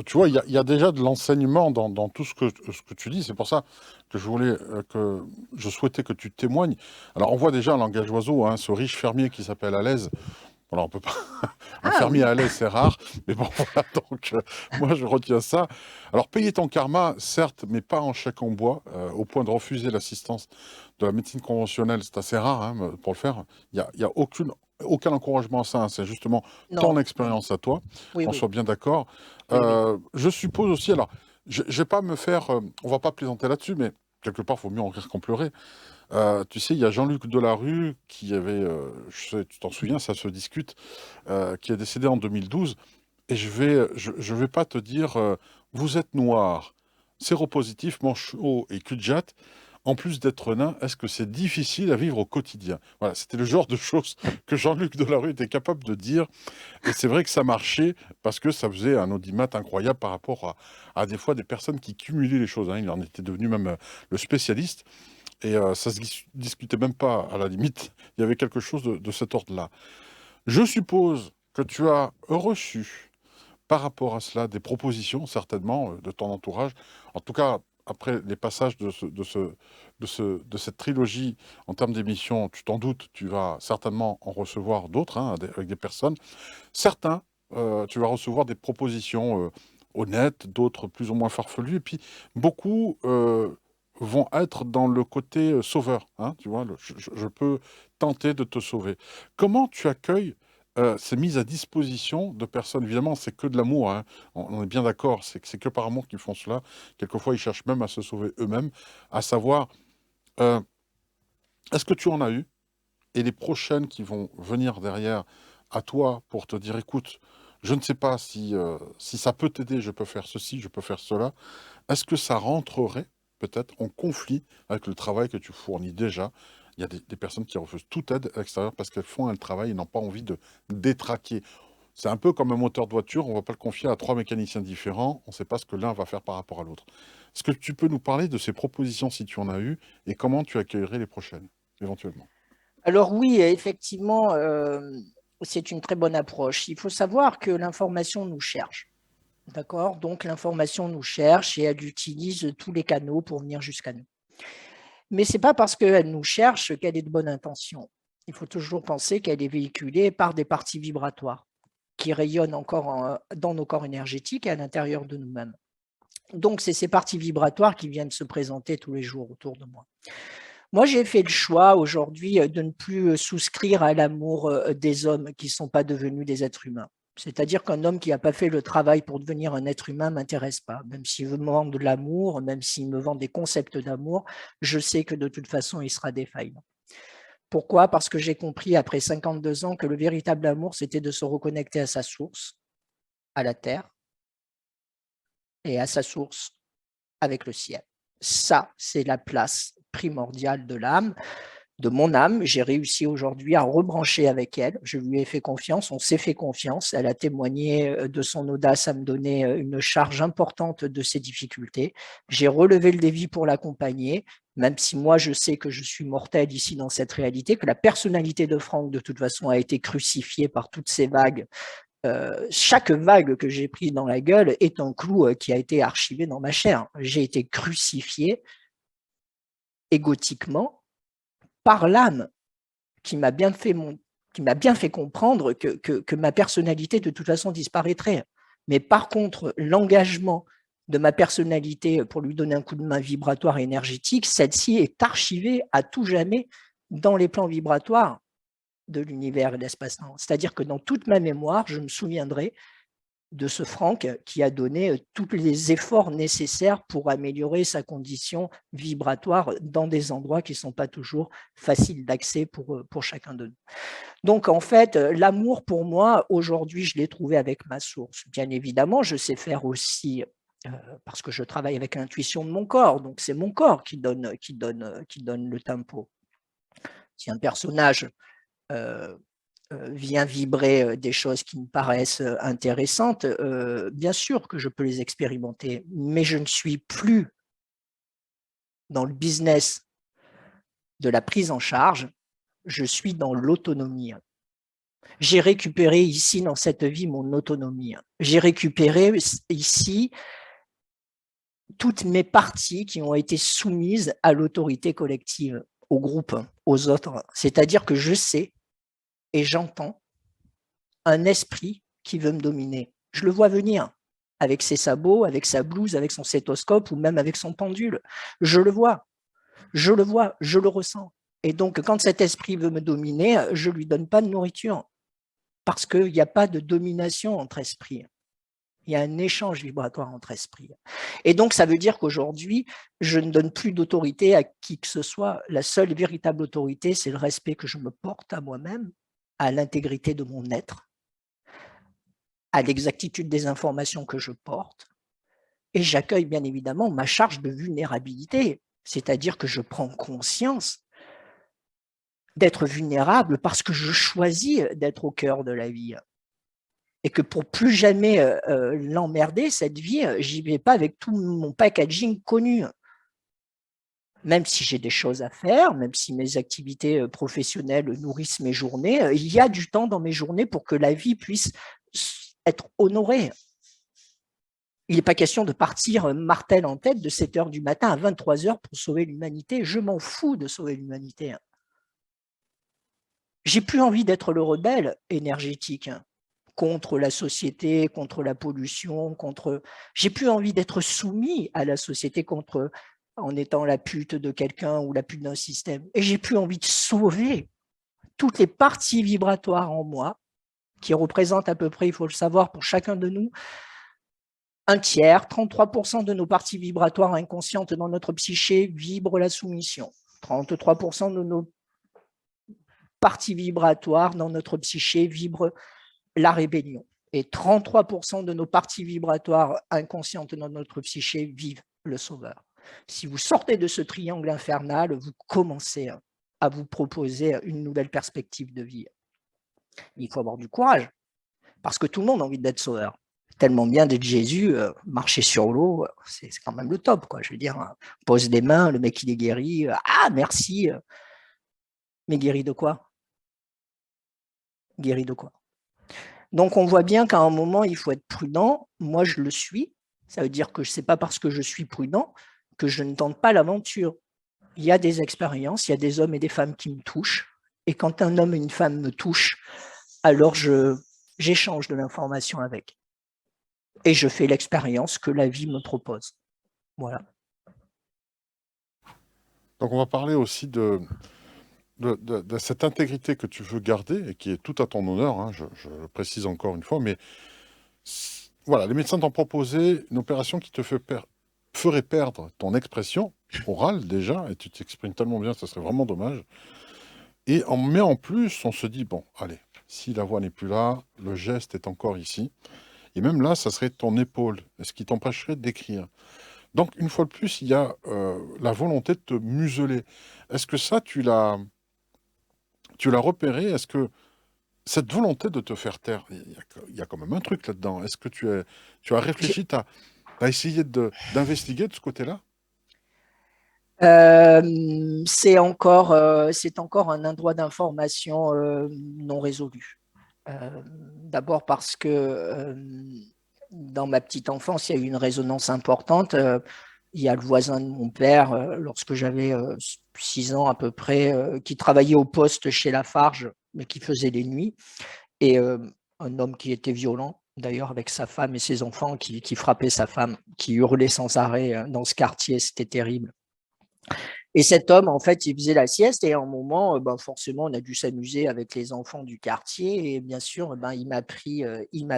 Tu vois, il y a déjà de l'enseignement dans tout ce que tu dis. C'est pour ça que je souhaitais que tu témoignes. Alors, on voit déjà un langage oiseau, ce riche fermier qui s'appelle Alez. Alors, on peut pas. Un fermier à l'aise, c'est rare. Mais bon, voilà. Donc, moi, je retiens ça. Alors, payer ton karma, certes, mais pas en chèque en bois, au point de refuser l'assistance de la médecine conventionnelle. C'est assez rare pour le faire. Il y a aucun encouragement à ça. C'est justement ton expérience à toi. Oui, qu'on soit bien d'accord. Oui. Je suppose aussi. Alors, je vais pas me faire. On va pas plaisanter là-dessus, mais quelque part, il faut mieux en rire qu'en pleurer. Tu sais, il y a Jean-Luc Delarue qui avait, tu t'en souviens, ça se discute, qui est décédé en 2012. Et je vais pas te dire, vous êtes noir, séropositif, manchot et cul-de-jatte. En plus d'être nain, est-ce que c'est difficile à vivre au quotidien? Voilà, c'était le genre de choses que Jean-Luc Delarue était capable de dire. Et c'est vrai que ça marchait parce que ça faisait un audimat incroyable par rapport à des fois des personnes qui cumulaient les choses. Il en était devenu même le spécialiste. Et ça se discutait même pas, à la limite. Il y avait quelque chose de cet ordre-là. Je suppose que tu as reçu par rapport à cela des propositions, certainement, de ton entourage. En tout cas, après les passages de cette trilogie en termes d'émissions, tu t'en doutes, tu vas certainement en recevoir d'autres, hein, avec des personnes. Certains, tu vas recevoir des propositions honnêtes, d'autres plus ou moins farfelues, et puis beaucoup vont être dans le côté sauveur, hein, tu vois, je peux tenter de te sauver. Comment tu accueilles ces mises à disposition de personnes? Évidemment, c'est que de l'amour, hein, on est bien d'accord, c'est que par amour qu'ils font cela. Quelquefois, ils cherchent même à se sauver eux-mêmes, à savoir, euh, est-ce que tu en as eu? Et les prochaines qui vont venir derrière à toi pour te dire, écoute, je ne sais pas si ça peut t'aider, je peux faire ceci, je peux faire cela. Est-ce que ça rentrerait peut-être en conflit avec le travail que tu fournis déjà? Il y a des personnes qui refusent toute aide à l'extérieur parce qu'elles font un travail et n'ont pas envie de détraquer. C'est un peu comme un moteur de voiture, on ne va pas le confier à trois mécaniciens différents, on ne sait pas ce que l'un va faire par rapport à l'autre. Est-ce que tu peux nous parler de ces propositions si tu en as eu et comment tu accueillerais les prochaines, éventuellement? Alors oui, effectivement, c'est une très bonne approche. Il faut savoir que l'information nous cherche. D'accord? Donc l'information nous cherche et elle utilise tous les canaux pour venir jusqu'à nous. Mais ce n'est pas parce qu'elle nous cherche qu'elle est de bonne intention. Il faut toujours penser qu'elle est véhiculée par des parties vibratoires qui rayonnent encore dans nos corps énergétiques et à l'intérieur de nous-mêmes. Donc, c'est ces parties vibratoires qui viennent se présenter tous les jours autour de moi. Moi, j'ai fait le choix aujourd'hui de ne plus souscrire à l'amour des hommes qui ne sont pas devenus des êtres humains. C'est-à-dire qu'un homme qui n'a pas fait le travail pour devenir un être humain ne m'intéresse pas. Même s'il me vend de l'amour, même s'il me vend des concepts d'amour, je sais que de toute façon, il sera défaillant. Pourquoi? Parce que j'ai compris après 52 ans que le véritable amour, c'était de se reconnecter à sa source, à la terre, et à sa source avec le ciel. Ça, c'est la place primordiale de l'âme, de mon âme. J'ai réussi aujourd'hui à rebrancher avec elle. Je lui ai fait confiance, on s'est fait confiance. Elle a témoigné de son audace à me donner une charge importante de ses difficultés. J'ai relevé le défi pour l'accompagner, même si moi je sais que je suis mortel ici dans cette réalité, que la personnalité de Franck de toute façon a été crucifiée par toutes ces vagues. Chaque vague que j'ai prise dans la gueule est un clou qui a été archivé dans ma chair. J'ai été crucifié égotiquement par l'âme qui m'a bien fait comprendre que ma personnalité de toute façon disparaîtrait. Mais par contre, l'engagement de ma personnalité pour lui donner un coup de main vibratoire et énergétique, celle-ci est archivée à tout jamais dans les plans vibratoires de l'univers et de l'espace-temps. C'est-à-dire que dans toute ma mémoire, je me souviendrai de ce Franck qui a donné tous les efforts nécessaires pour améliorer sa condition vibratoire dans des endroits qui ne sont pas toujours faciles d'accès pour chacun de nous. Donc, en fait, l'amour pour moi, aujourd'hui, je l'ai trouvé avec ma source. Bien évidemment, je sais faire aussi, parce que je travaille avec l'intuition de mon corps, donc c'est mon corps qui donne le tempo. Si un personnage vient vibrer des choses qui me paraissent intéressantes, bien sûr que je peux les expérimenter, mais je ne suis plus dans le business de la prise en charge, je suis dans l'autonomie. J'ai récupéré ici, dans cette vie, mon autonomie. J'ai récupéré ici toutes mes parties qui ont été soumises à l'autorité collective, au groupe, aux autres. C'est-à-dire que je sais et j'entends un esprit qui veut me dominer. Je le vois venir avec ses sabots, avec sa blouse, avec son stéthoscope ou même avec son pendule. Je le vois, je le ressens. Et donc, quand cet esprit veut me dominer, je ne lui donne pas de nourriture parce qu'il n'y a pas de domination entre esprits. Il y a un échange vibratoire entre esprits. Et donc, ça veut dire qu'aujourd'hui, je ne donne plus d'autorité à qui que ce soit. La seule véritable autorité, c'est le respect que je me porte à moi-même, à l'intégrité de mon être, à l'exactitude des informations que je porte, et j'accueille bien évidemment ma charge de vulnérabilité, c'est-à-dire que je prends conscience d'être vulnérable parce que je choisis d'être au cœur de la vie. Et que pour plus jamais l'emmerder, cette vie, j'y vais pas avec tout mon packaging connu. Même si j'ai des choses à faire, même si mes activités professionnelles nourrissent mes journées, il y a du temps dans mes journées pour que la vie puisse être honorée. Il n'est pas question de partir martel en tête de 7 heures du matin à 23 heures pour sauver l'humanité. Je m'en fous de sauver l'humanité. J'ai plus envie d'être le rebelle énergétique contre la société, contre la pollution, contre. J'ai plus envie d'être soumis à la société contre en étant la pute de quelqu'un ou la pute d'un système. Et j'ai plus envie de sauver toutes les parties vibratoires en moi, qui représentent à peu près, il faut le savoir, pour chacun de nous, un tiers, 33% de nos parties vibratoires inconscientes dans notre psyché vibrent la soumission. 33% de nos parties vibratoires dans notre psyché vibrent la rébellion. Et 33% de nos parties vibratoires inconscientes dans notre psyché vivent le sauveur. Si vous sortez de ce triangle infernal, vous commencez à vous proposer une nouvelle perspective de vie. Il faut avoir du courage, parce que tout le monde a envie d'être sauveur. Tellement bien d'être Jésus, marcher sur l'eau, c'est quand même le top, quoi. Je veux dire, pose des mains, le mec il est guéri, ah merci, mais guéri de quoi? Guéri de quoi? Donc on voit bien qu'à un moment il faut être prudent. Moi je le suis. Ça veut dire que ce n'est pas parce que je suis prudent que je ne tente pas l'aventure. Il y a des expériences, il y a des hommes et des femmes qui me touchent. Et quand un homme et une femme me touchent, alors j'échange de l'information avec. Et je fais l'expérience que la vie me propose. Voilà. Donc on va parler aussi de cette intégrité que tu veux garder et qui est tout à ton honneur, hein, je le précise encore une fois, mais voilà, les médecins t'ont proposé une opération qui te ferait perdre ton expression orale déjà, et tu t'exprimes tellement bien, ça serait vraiment dommage. Mais en plus, on se dit, bon, allez, si la voix n'est plus là, le geste est encore ici, et même là, ça serait ton épaule, ce qui t'empêcherait d'écrire. Donc, une fois de plus, il y a la volonté de te museler. Est-ce que ça, tu l'as repéré? Est-ce que cette volonté de te faire taire, il y a quand même un truc là-dedans. Est-ce que tu as réfléchi, tu as essayé d'investiguer de ce côté-là? C'est encore un endroit d'information non résolu. D'abord parce que dans ma petite enfance, il y a eu une résonance importante. Il y a le voisin de mon père, lorsque j'avais 6 ans à peu près, qui travaillait au poste chez Lafarge, mais qui faisait les nuits. Et un homme qui était violent, d'ailleurs, avec sa femme et ses enfants, qui frappait sa femme, qui hurlait sans arrêt dans ce quartier. C'était terrible. Et cet homme, en fait, il faisait la sieste et à un moment, forcément, on a dû s'amuser avec les enfants du quartier et bien sûr, il m'a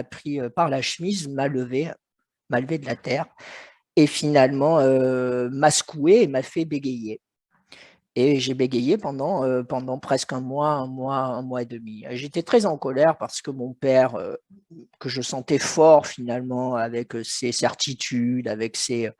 pris par la chemise, m'a levé de la terre et finalement m'a secoué et m'a fait bégayer. Et j'ai bégayé pendant presque un mois et demi. J'étais très en colère parce que mon père, que je sentais fort finalement, avec ses certitudes, avec ses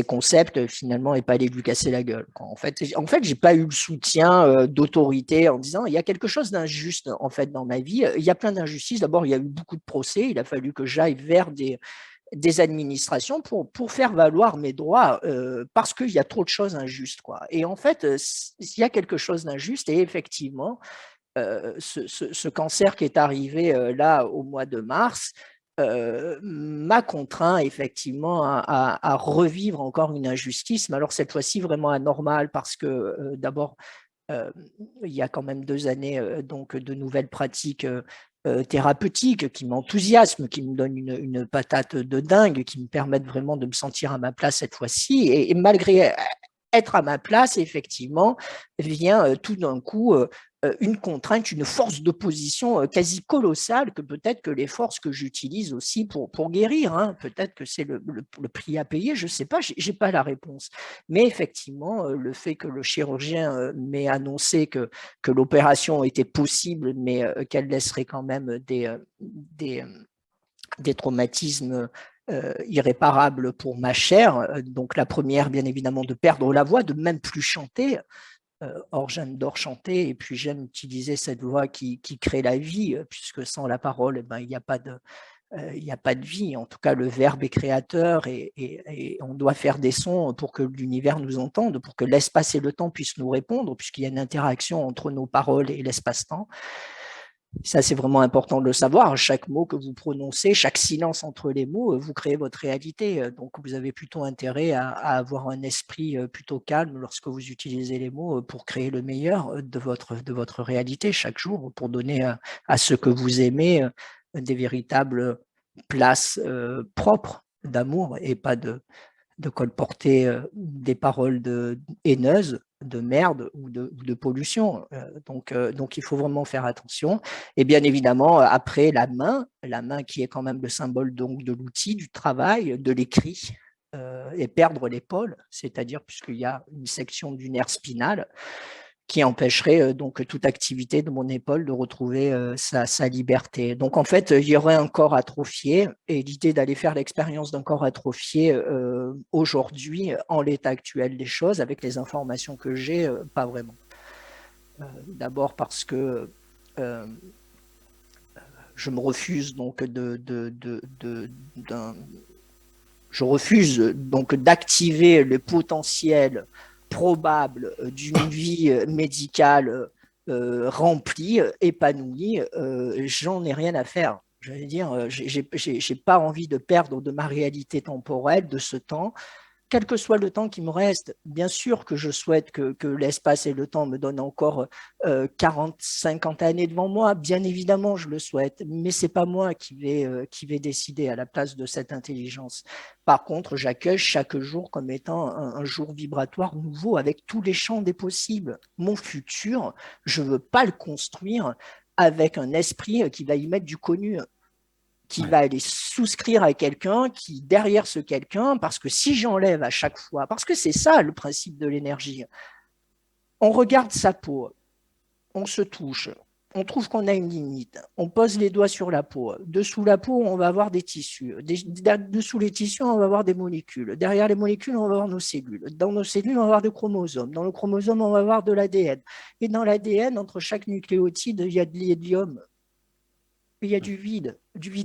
concepts, finalement, et pas allé lui casser la gueule. En fait, j'ai pas eu le soutien d'autorité en disant il y a quelque chose d'injuste en fait dans ma vie. Il y a plein d'injustices. D'abord, il y a eu beaucoup de procès. Il a fallu que j'aille vers des administrations pour faire valoir mes droits parce qu'il y a trop de choses injustes, quoi. Et en fait, il y a quelque chose d'injuste et effectivement, ce cancer qui est arrivé là au mois de mars m'a contraint effectivement à revivre encore une injustice, mais alors cette fois-ci vraiment anormale parce que d'abord, il y a quand même 2 années donc de nouvelles pratiques thérapeutiques qui m'enthousiasment, qui me donnent une patate de dingue, qui me permettent vraiment de me sentir à ma place cette fois-ci. Et malgré être à ma place, effectivement, vient tout d'un coup une contrainte, une force d'opposition quasi colossale que peut-être que les forces que j'utilise aussi pour guérir, hein, peut-être que c'est le prix à payer, je ne sais pas, j'ai pas la réponse. Mais effectivement, le fait que le chirurgien m'ait annoncé que l'opération était possible, mais qu'elle laisserait quand même des traumatismes irréparables pour ma chair. Donc la première, bien évidemment, de perdre la voix, de même plus chanter. Or, j'adore chanter et puis j'aime utiliser cette voix qui crée la vie, puisque sans la parole, il n'y a pas de vie. En tout cas, le verbe est créateur et on doit faire des sons pour que l'univers nous entende, pour que l'espace et le temps puissent nous répondre, puisqu'il y a une interaction entre nos paroles et l'espace-temps. Ça, c'est vraiment important de le savoir. Chaque mot que vous prononcez, chaque silence entre les mots, vous créez votre réalité. Donc, vous avez plutôt intérêt à avoir un esprit plutôt calme lorsque vous utilisez les mots pour créer le meilleur de votre réalité chaque jour, pour donner à ce que vous aimez des véritables places propres d'amour et pas de colporter des paroles haineuses, de merde ou de pollution. Donc, il faut vraiment faire attention. Et bien évidemment, après, la main qui est quand même le symbole donc, de l'outil, du travail, de l'écrit, et perdre l'épaule, c'est-à-dire puisqu'il y a une section du nerf spinal qui empêcherait donc toute activité de mon épaule de retrouver sa liberté. Donc en fait, il y aurait un corps atrophié et l'idée d'aller faire l'expérience d'un corps atrophié aujourd'hui, en l'état actuel des choses, avec les informations que j'ai, pas vraiment. D'abord parce que je me refuse donc je refuse donc d'activer le potentiel probable d'une vie médicale remplie, épanouie. J'en ai rien à faire. Je veux dire, j'ai pas envie de perdre de ma réalité temporelle, de ce temps, quel que soit le temps qui me reste. Bien sûr que je souhaite que l'espace et le temps me donnent encore 40, 50 années devant moi. Bien évidemment, je le souhaite, mais c'est pas moi qui vais décider à la place de cette intelligence. Par contre, j'accueille chaque jour comme étant un jour vibratoire nouveau avec tous les champs des possibles. Mon futur, je veux pas le construire avec un esprit qui va y mettre du connu, qui va aller souscrire à quelqu'un qui, derrière ce quelqu'un, parce que si j'enlève à chaque fois, parce que c'est ça le principe de l'énergie, on regarde sa peau, on se touche, on trouve qu'on a une limite, on pose les doigts sur la peau. Dessous la peau, on va avoir des tissus. Dessous les tissus, on va avoir des molécules. Derrière les molécules, on va avoir nos cellules. Dans nos cellules, on va avoir des chromosomes. Dans le chromosome, on va avoir de l'ADN. Et dans l'ADN, entre chaque nucléotide, il y a de l'hélium. Il y a du vide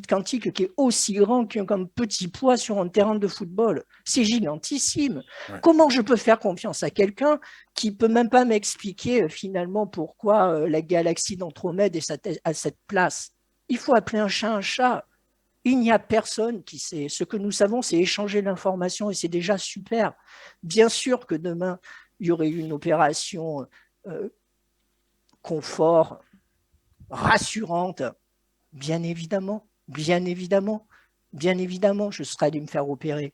quantique qui est aussi grand qu'un petit poids sur un terrain de football. C'est gigantissime. Ouais. Comment je peux faire confiance à quelqu'un qui ne peut même pas m'expliquer finalement pourquoi la galaxie d'Andromède est à cette place? Il faut appeler un chat un chat. Il n'y a personne qui sait. Ce que nous savons, c'est échanger l'information et c'est déjà super. Bien sûr que demain, il y aurait eu une opération confort, rassurante. Bien évidemment, bien évidemment, bien évidemment, je serais allé me faire opérer.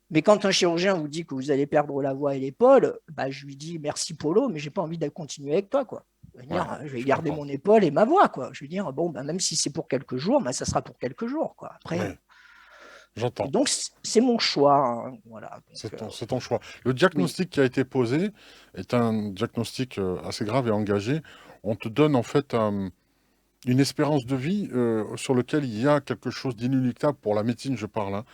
Mais quand un chirurgien vous dit que vous allez perdre la voix et l'épaule, bah, je lui dis merci Polo, mais j'ai pas envie de continuer avec toi, quoi. Je vais garder mon épaule et ma voix, quoi. Je veux dire, bon, bah, même si c'est pour quelques jours, bah, ça sera pour quelques jours, quoi. Après. J'entends. Donc c'est mon choix, hein. Voilà. C'est ton choix. Le diagnostic qui a été posé est un diagnostic assez grave et engagé. On te donne en fait une espérance de vie sur lequel il y a quelque chose d'inéluctable pour la médecine, je parle. Hein.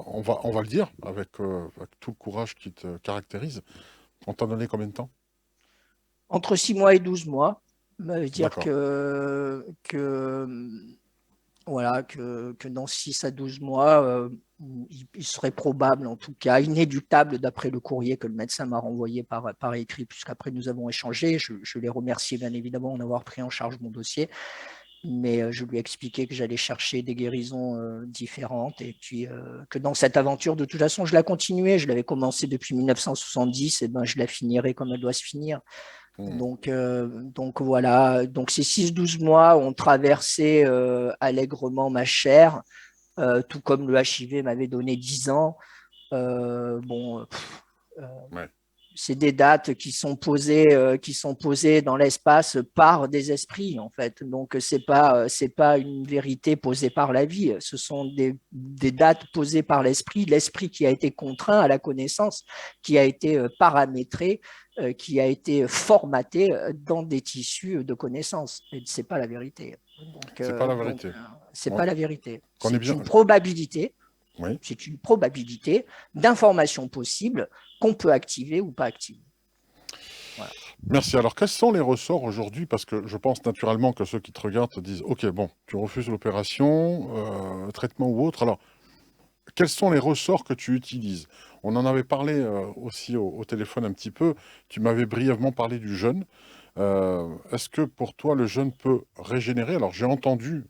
On va le dire avec tout le courage qui te caractérise. On t'a donné combien de temps? Entre 6 mois et 12 mois. Ça veut dire voilà, que dans 6 à 12 mois, il serait probable, en tout cas inéluctable, d'après le courrier que le médecin m'a renvoyé par écrit, puisqu'après nous avons échangé. Je l'ai remercié bien évidemment d'avoir pris en charge mon dossier, mais je lui ai expliqué que j'allais chercher des guérisons différentes et puis que dans cette aventure, de toute façon, je la continuais. Je l'avais commencé depuis 1970, et ben je la finirai comme elle doit se finir. Donc voilà, donc ces 6-12 mois ont traversé allègrement ma chair, tout comme le HIV m'avait donné 10 ans. C'est des dates qui sont posées dans l'espace par des esprits, en fait. Donc c'est pas une vérité posée par la vie. Ce sont des dates posées par l'esprit qui a été contraint à la connaissance, qui a été paramétré, qui a été formaté dans des tissus de connaissances. Et c'est pas la vérité. C'est pas la vérité. C'est pas la vérité. C'est une probabilité. Oui. C'est une probabilité d'informations possibles qu'on peut activer ou pas activer. Voilà. Merci. Alors, quels sont les ressorts aujourd'hui? Parce que je pense naturellement que ceux qui te regardent te disent « Ok, bon, tu refuses l'opération, traitement ou autre. » Alors, quels sont les ressorts que tu utilises? On en avait parlé aussi au téléphone un petit peu. Tu m'avais brièvement parlé du jeûne. Est-ce que pour toi, le jeûne peut régénérer? Alors, j'ai entendu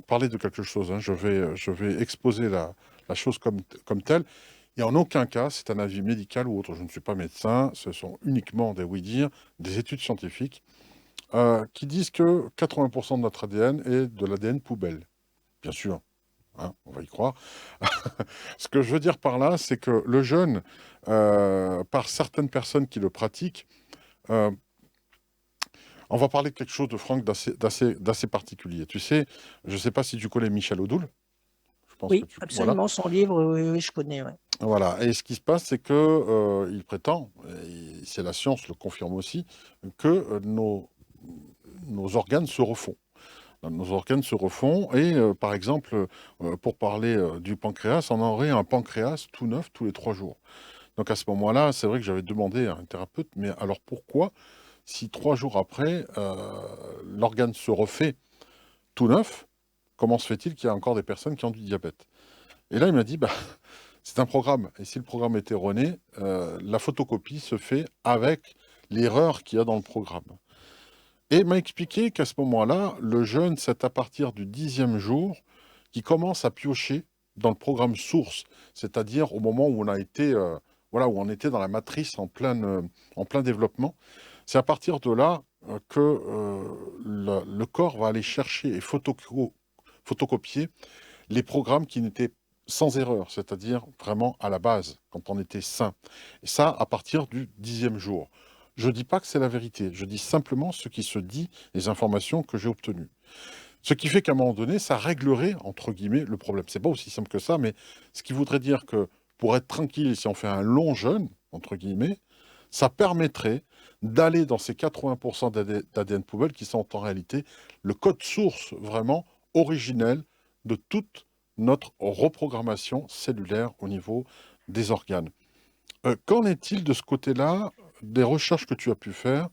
parler de quelque chose, hein. Je vais exposer la chose comme telle. Et en aucun cas, c'est un avis médical ou autre. Je ne suis pas médecin. Ce sont uniquement des oui-dire, des études scientifiques qui disent que 80% de notre ADN est de l'ADN poubelle. Bien sûr, hein, on va y croire. Ce que je veux dire par là, c'est que le jeûne, par certaines personnes qui le pratiquent, euh, on va parler de quelque chose de Franck d'assez particulier. Tu sais, je ne sais pas si tu connais Michel Odoul. Je pense que Oui, tu... Voilà. absolument, son livre, oui, oui, je connais. Ouais. Voilà. Et ce qui se passe, c'est que il prétend, et c'est la science le confirme aussi, que nos organes se refont. Nos organes se refont et, par exemple, pour parler du pancréas, on aurait un pancréas tout neuf tous les 3 jours. Donc à ce moment-là, c'est vrai que j'avais demandé à un thérapeute, mais alors pourquoi, si 3 jours après, l'organe se refait tout neuf, comment se fait-il qu'il y a encore des personnes qui ont du diabète? Et là, il m'a dit, bah, c'est un programme. Et si le programme est erroné, la photocopie se fait avec l'erreur qu'il y a dans le programme. Et il m'a expliqué qu'à ce moment-là, le jeûne, c'est à partir du 10e jour qui commence à piocher dans le programme source, c'est-à-dire au moment où on a été, voilà, où on était dans la matrice en plein développement. C'est à partir de là que le corps va aller chercher et photocopier les programmes qui n'étaient sans erreur, c'est-à-dire vraiment à la base, quand on était sain. Et ça, à partir du 10e jour. Je ne dis pas que c'est la vérité, je dis simplement ce qui se dit, les informations que j'ai obtenues. Ce qui fait qu'à un moment donné, ça réglerait, entre guillemets, le problème. C'est pas aussi simple que ça, mais ce qui voudrait dire que pour être tranquille, si on fait un long jeûne, entre guillemets, ça permettrait d'aller dans ces 80% d'ADN poubelle qui sont en réalité le code source vraiment originel de toute notre reprogrammation cellulaire au niveau des organes. Qu'en est-il de ce côté-là, des recherches que tu as pu faire,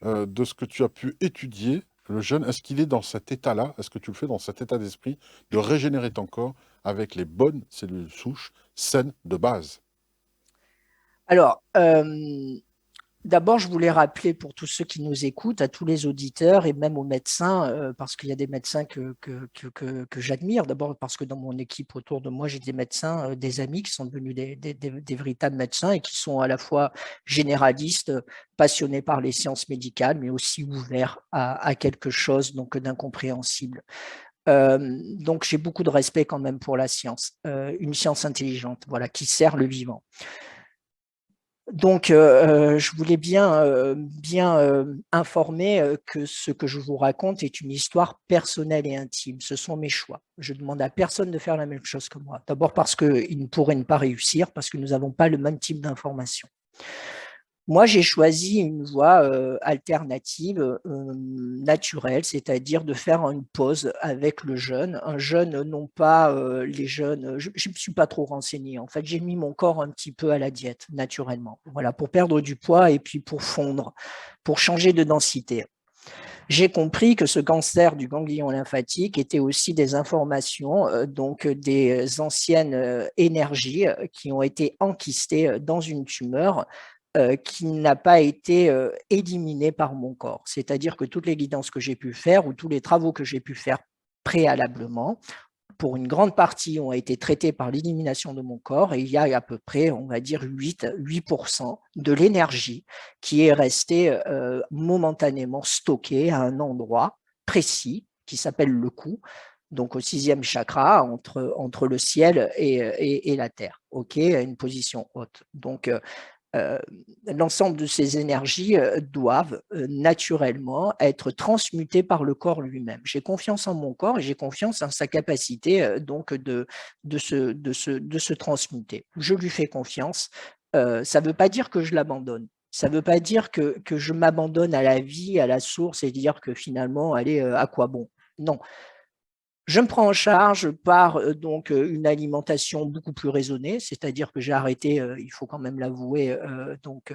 de ce que tu as pu étudier, le jeune, est-ce qu'il est dans cet état-là? Est-ce que tu le fais dans cet état d'esprit de régénérer ton corps avec les bonnes cellules souches saines de base? Alors, d'abord, je voulais rappeler pour tous ceux qui nous écoutent, à tous les auditeurs et même aux médecins, parce qu'il y a des médecins que j'admire. D'abord parce que dans mon équipe autour de moi, j'ai des médecins, des amis qui sont devenus des véritables médecins et qui sont à la fois généralistes, passionnés par les sciences médicales, mais aussi ouverts à quelque chose donc d'incompréhensible. Donc j'ai beaucoup de respect quand même pour la science, une science intelligente, voilà, qui sert le vivant. Donc, je voulais bien informer que ce que je vous raconte est une histoire personnelle et intime. Ce sont mes choix. Je demande à personne de faire la même chose que moi. D'abord parce qu'il ne pourrait ne pas réussir, parce que nous n'avons pas le même type d'information. Moi, j'ai choisi une voie alternative, naturelle, c'est-à-dire de faire une pause avec le jeûne. Un jeûne, non pas les jeûnes, je ne me suis pas trop renseignée. En fait, j'ai mis mon corps un petit peu à la diète, naturellement, voilà, pour perdre du poids et puis pour fondre, pour changer de densité. J'ai compris que ce cancer du ganglion lymphatique était aussi des informations, donc des anciennes énergies qui ont été enquistées dans une tumeur qui n'a pas été éliminée par mon corps. C'est-à-dire que toutes les guidances que j'ai pu faire ou tous les travaux que j'ai pu faire préalablement, pour une grande partie, ont été traités par l'élimination de mon corps et il y a à peu près, on va dire, 8% de l'énergie qui est restée momentanément stockée à un endroit précis qui s'appelle le cou, donc au 6e chakra, entre le ciel et la terre, ok, à une position haute. Donc, l'ensemble de ces énergies doivent naturellement être transmutées par le corps lui-même. J'ai confiance en mon corps et j'ai confiance en sa capacité donc de se transmuter. Je lui fais confiance. Ça ne veut pas dire que je l'abandonne. Ça ne veut pas dire que je m'abandonne à la vie, à la source et dire que finalement, allez, à quoi bon? Non, je me prends en charge par donc une alimentation beaucoup plus raisonnée, c'est-à-dire que j'ai arrêté, il faut quand même l'avouer, donc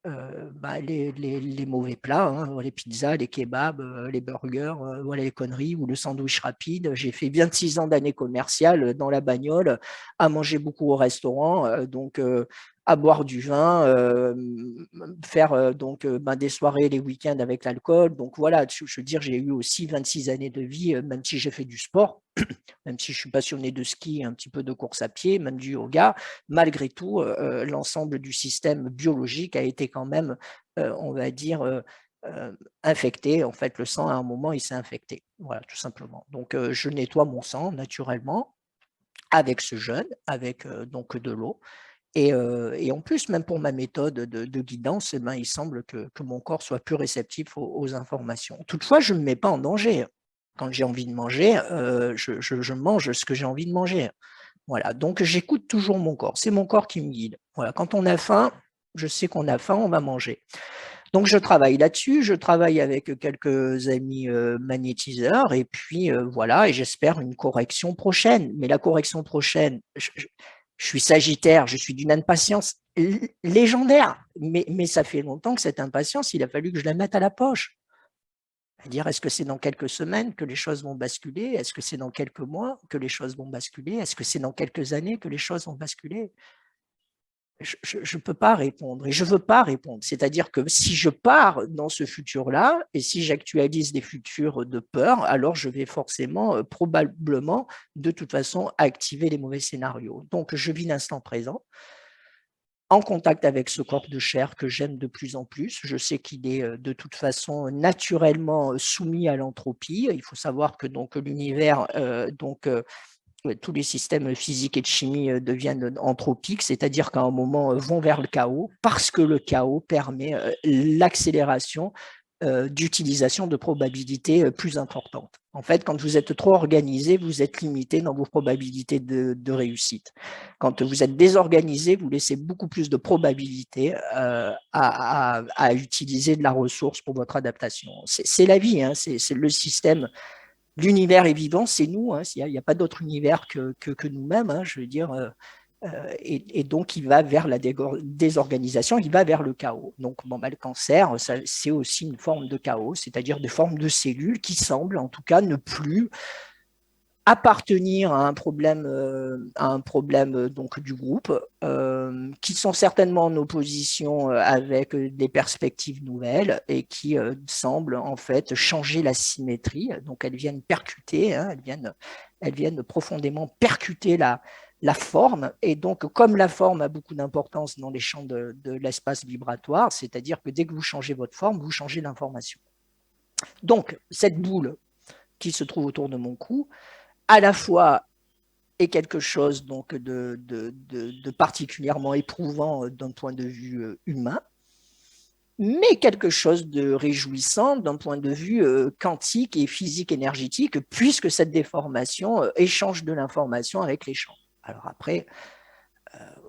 bah, les mauvais plats, hein, les pizzas, les kebabs, les burgers, voilà les conneries ou le sandwich rapide. J'ai fait 26 ans d'années commerciales dans la bagnole, à manger beaucoup au restaurant, donc à boire du vin, faire donc des soirées les week-ends avec l'alcool. Donc voilà, je veux dire, j'ai eu aussi 26 années de vie, même si j'ai fait du sport, même si je suis passionné de ski, un petit peu de course à pied, même du yoga, malgré tout, l'ensemble du système biologique a été quand même, on va dire, infecté. En fait, le sang, à un moment, il s'est infecté. Voilà, tout simplement. Donc, je nettoie mon sang naturellement avec ce jeûne, avec donc de l'eau. Et en plus, même pour ma méthode de guidance, eh ben, il semble que mon corps soit plus réceptif aux informations. Toutefois, je ne me mets pas en danger. Quand j'ai envie de manger, je mange ce que j'ai envie de manger. Voilà, donc j'écoute toujours mon corps. C'est mon corps qui me guide. Voilà, quand on a faim, je sais qu'on a faim, on va manger. Donc je travaille là-dessus, je travaille avec quelques amis magnétiseurs et puis voilà, et j'espère une correction prochaine. Mais la correction prochaine, je suis Sagittaire, je suis d'une impatience légendaire, mais ça fait longtemps que cette impatience, il a fallu que je la mette à la poche. C'est-à-dire, est-ce que c'est dans quelques semaines que les choses vont basculer? Est-ce que c'est dans quelques mois que les choses vont basculer? Est-ce que c'est dans quelques années que les choses vont basculer? Je ne peux pas répondre et je ne veux pas répondre. C'est-à-dire que si je pars dans ce futur-là et si j'actualise des futurs de peur, alors je vais forcément, probablement, de toute façon, activer les mauvais scénarios. Donc, je vis l'instant présent en contact avec ce corps de chair que j'aime de plus en plus. Je sais qu'il est de toute façon naturellement soumis à l'entropie. Il faut savoir que donc l'univers, tous les systèmes physiques et de chimie deviennent anthropiques, c'est-à-dire qu'à un moment vont vers le chaos, parce que le chaos permet l'accélération d'utilisation de probabilités plus importantes. En fait, quand vous êtes trop organisé, vous êtes limité dans vos probabilités de réussite. Quand vous êtes désorganisé, vous laissez beaucoup plus de probabilités à utiliser de la ressource pour votre adaptation. C'est la vie, hein, c'est le système. L'univers est vivant, c'est nous, hein, il n'y a pas d'autre univers que nous-mêmes, hein, je veux dire, et donc il va vers la désorganisation, il va vers le chaos. Donc bon, le cancer, c'est aussi une forme de chaos, c'est-à-dire des formes de cellules qui semblent en tout cas ne plus appartenir à un problème donc du groupe, qui sont certainement en opposition avec des perspectives nouvelles et qui semblent en fait changer la symétrie. Donc elles viennent percuter, hein, elles viennent profondément percuter la forme. Et donc comme la forme a beaucoup d'importance dans les champs de l'espace vibratoire, c'est-à-dire que dès que vous changez votre forme, vous changez l'information. Donc cette boule qui se trouve autour de mon cou, à la fois est quelque chose donc de particulièrement éprouvant d'un point de vue humain, mais quelque chose de réjouissant d'un point de vue quantique et physique énergétique, puisque cette déformation échange de l'information avec les champs. Alors après,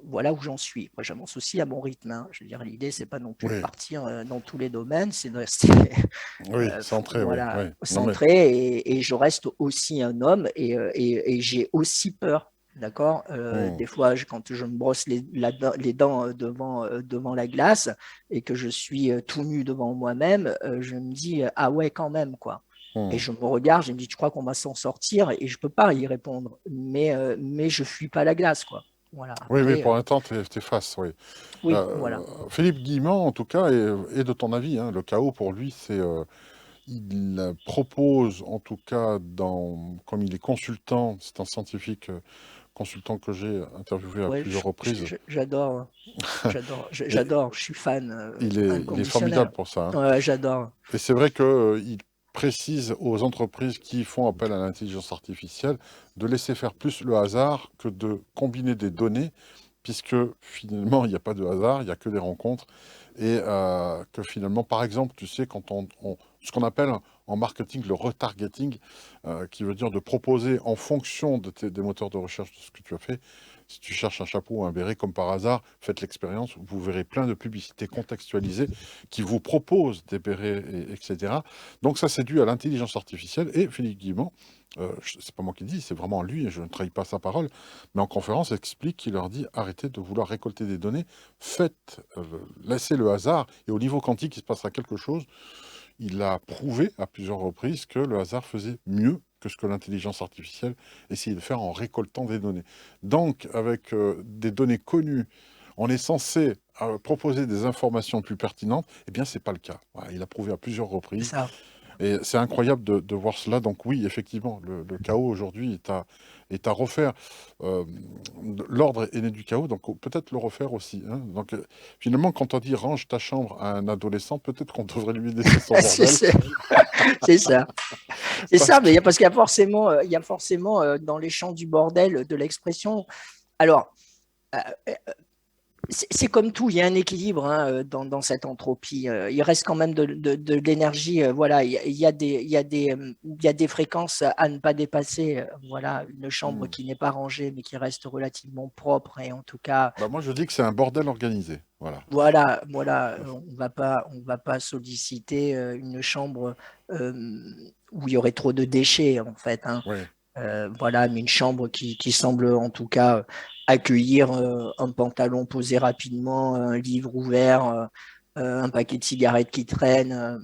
voilà où j'en suis. Moi, j'avance aussi à mon rythme, hein. Je veux dire, l'idée, c'est pas non plus de Oui, partir dans tous les domaines, c'est de rester oui, centré, oui, voilà, oui. Non mais, centré et je reste aussi un homme et j'ai aussi peur. D'accord. hmm, Des fois, quand je me brosse les dents devant la glace et que je suis tout nu devant moi-même, je me dis ah ouais, quand même, quoi. Et hmm. je me regarde, je me dis, tu crois qu'on va s'en sortir? Et je peux pas y répondre. Mais je fuis pas la glace, quoi. Voilà. Oui, oui, Après, pour l'instant, t'es face, oui. oui, voilà. Philippe Guillemant, en tout cas, est de ton avis, hein. Le chaos, pour lui, il propose, en tout cas, comme il est consultant, c'est un scientifique consultant que j'ai interviewé à Ouais, plusieurs reprises. j'adore, Et j'adore, je suis fan il est formidable inconditionnel. pour ça, hein. Ouais, j'adore. Et c'est vrai qu'il précise aux entreprises qui font appel à l'intelligence artificielle de laisser faire plus le hasard que de combiner des données, puisque finalement, il n'y a pas de hasard, il n'y a que des rencontres. Et que finalement, par exemple, tu sais, quand ce qu'on appelle en marketing le retargeting, qui veut dire de proposer en fonction des moteurs de recherche de ce que tu as fait. Si tu cherches un chapeau ou un béret, comme par hasard, faites l'expérience, vous verrez plein de publicités contextualisées qui vous proposent des bérets, etc. Donc ça, c'est dû à l'intelligence artificielle. Et Philippe Guillemot, c'est pas moi qui le dis, c'est vraiment lui, et je ne trahis pas sa parole, mais en conférence, il explique qu'il leur dit arrêtez de vouloir récolter des données, laissez le hasard, et au niveau quantique, il se passera quelque chose. Il a prouvé à plusieurs reprises que le hasard faisait mieux que ce que l'intelligence artificielle essayait de faire en récoltant des données. Donc, avec des données connues, on est censé proposer des informations plus pertinentes, eh bien, c'est pas le cas. Voilà, il a prouvé à plusieurs C'est reprises. ça. Et c'est incroyable de voir cela. Donc oui, effectivement, le chaos aujourd'hui est à refaire. Euh, L'ordre est né du chaos, donc peut-être le refaire aussi, hein. Donc finalement, quand on dit range ta chambre à un adolescent, peut-être qu'on devrait lui laisser son C'est bordel. ça. C'est ça. C'est Parce ça, mais que parce qu'il y a forcément, dans les champs du bordel de l'expression. Alors, euh, c'est comme tout, il y a un équilibre, hein, dans cette entropie. Il reste quand même de l'énergie. Voilà, il y a des fréquences à ne pas dépasser. Voilà, une chambre hmm, qui n'est pas rangée, mais qui reste relativement propre. Et en tout cas, bah, moi, je dis que c'est un bordel organisé. Voilà. voilà, on va pas solliciter une chambre où il y aurait trop de déchets, en fait, hein. Ouais, Voilà, mais une chambre qui semble en tout cas accueillir un pantalon posé rapidement, un livre ouvert, un paquet de cigarettes qui traîne.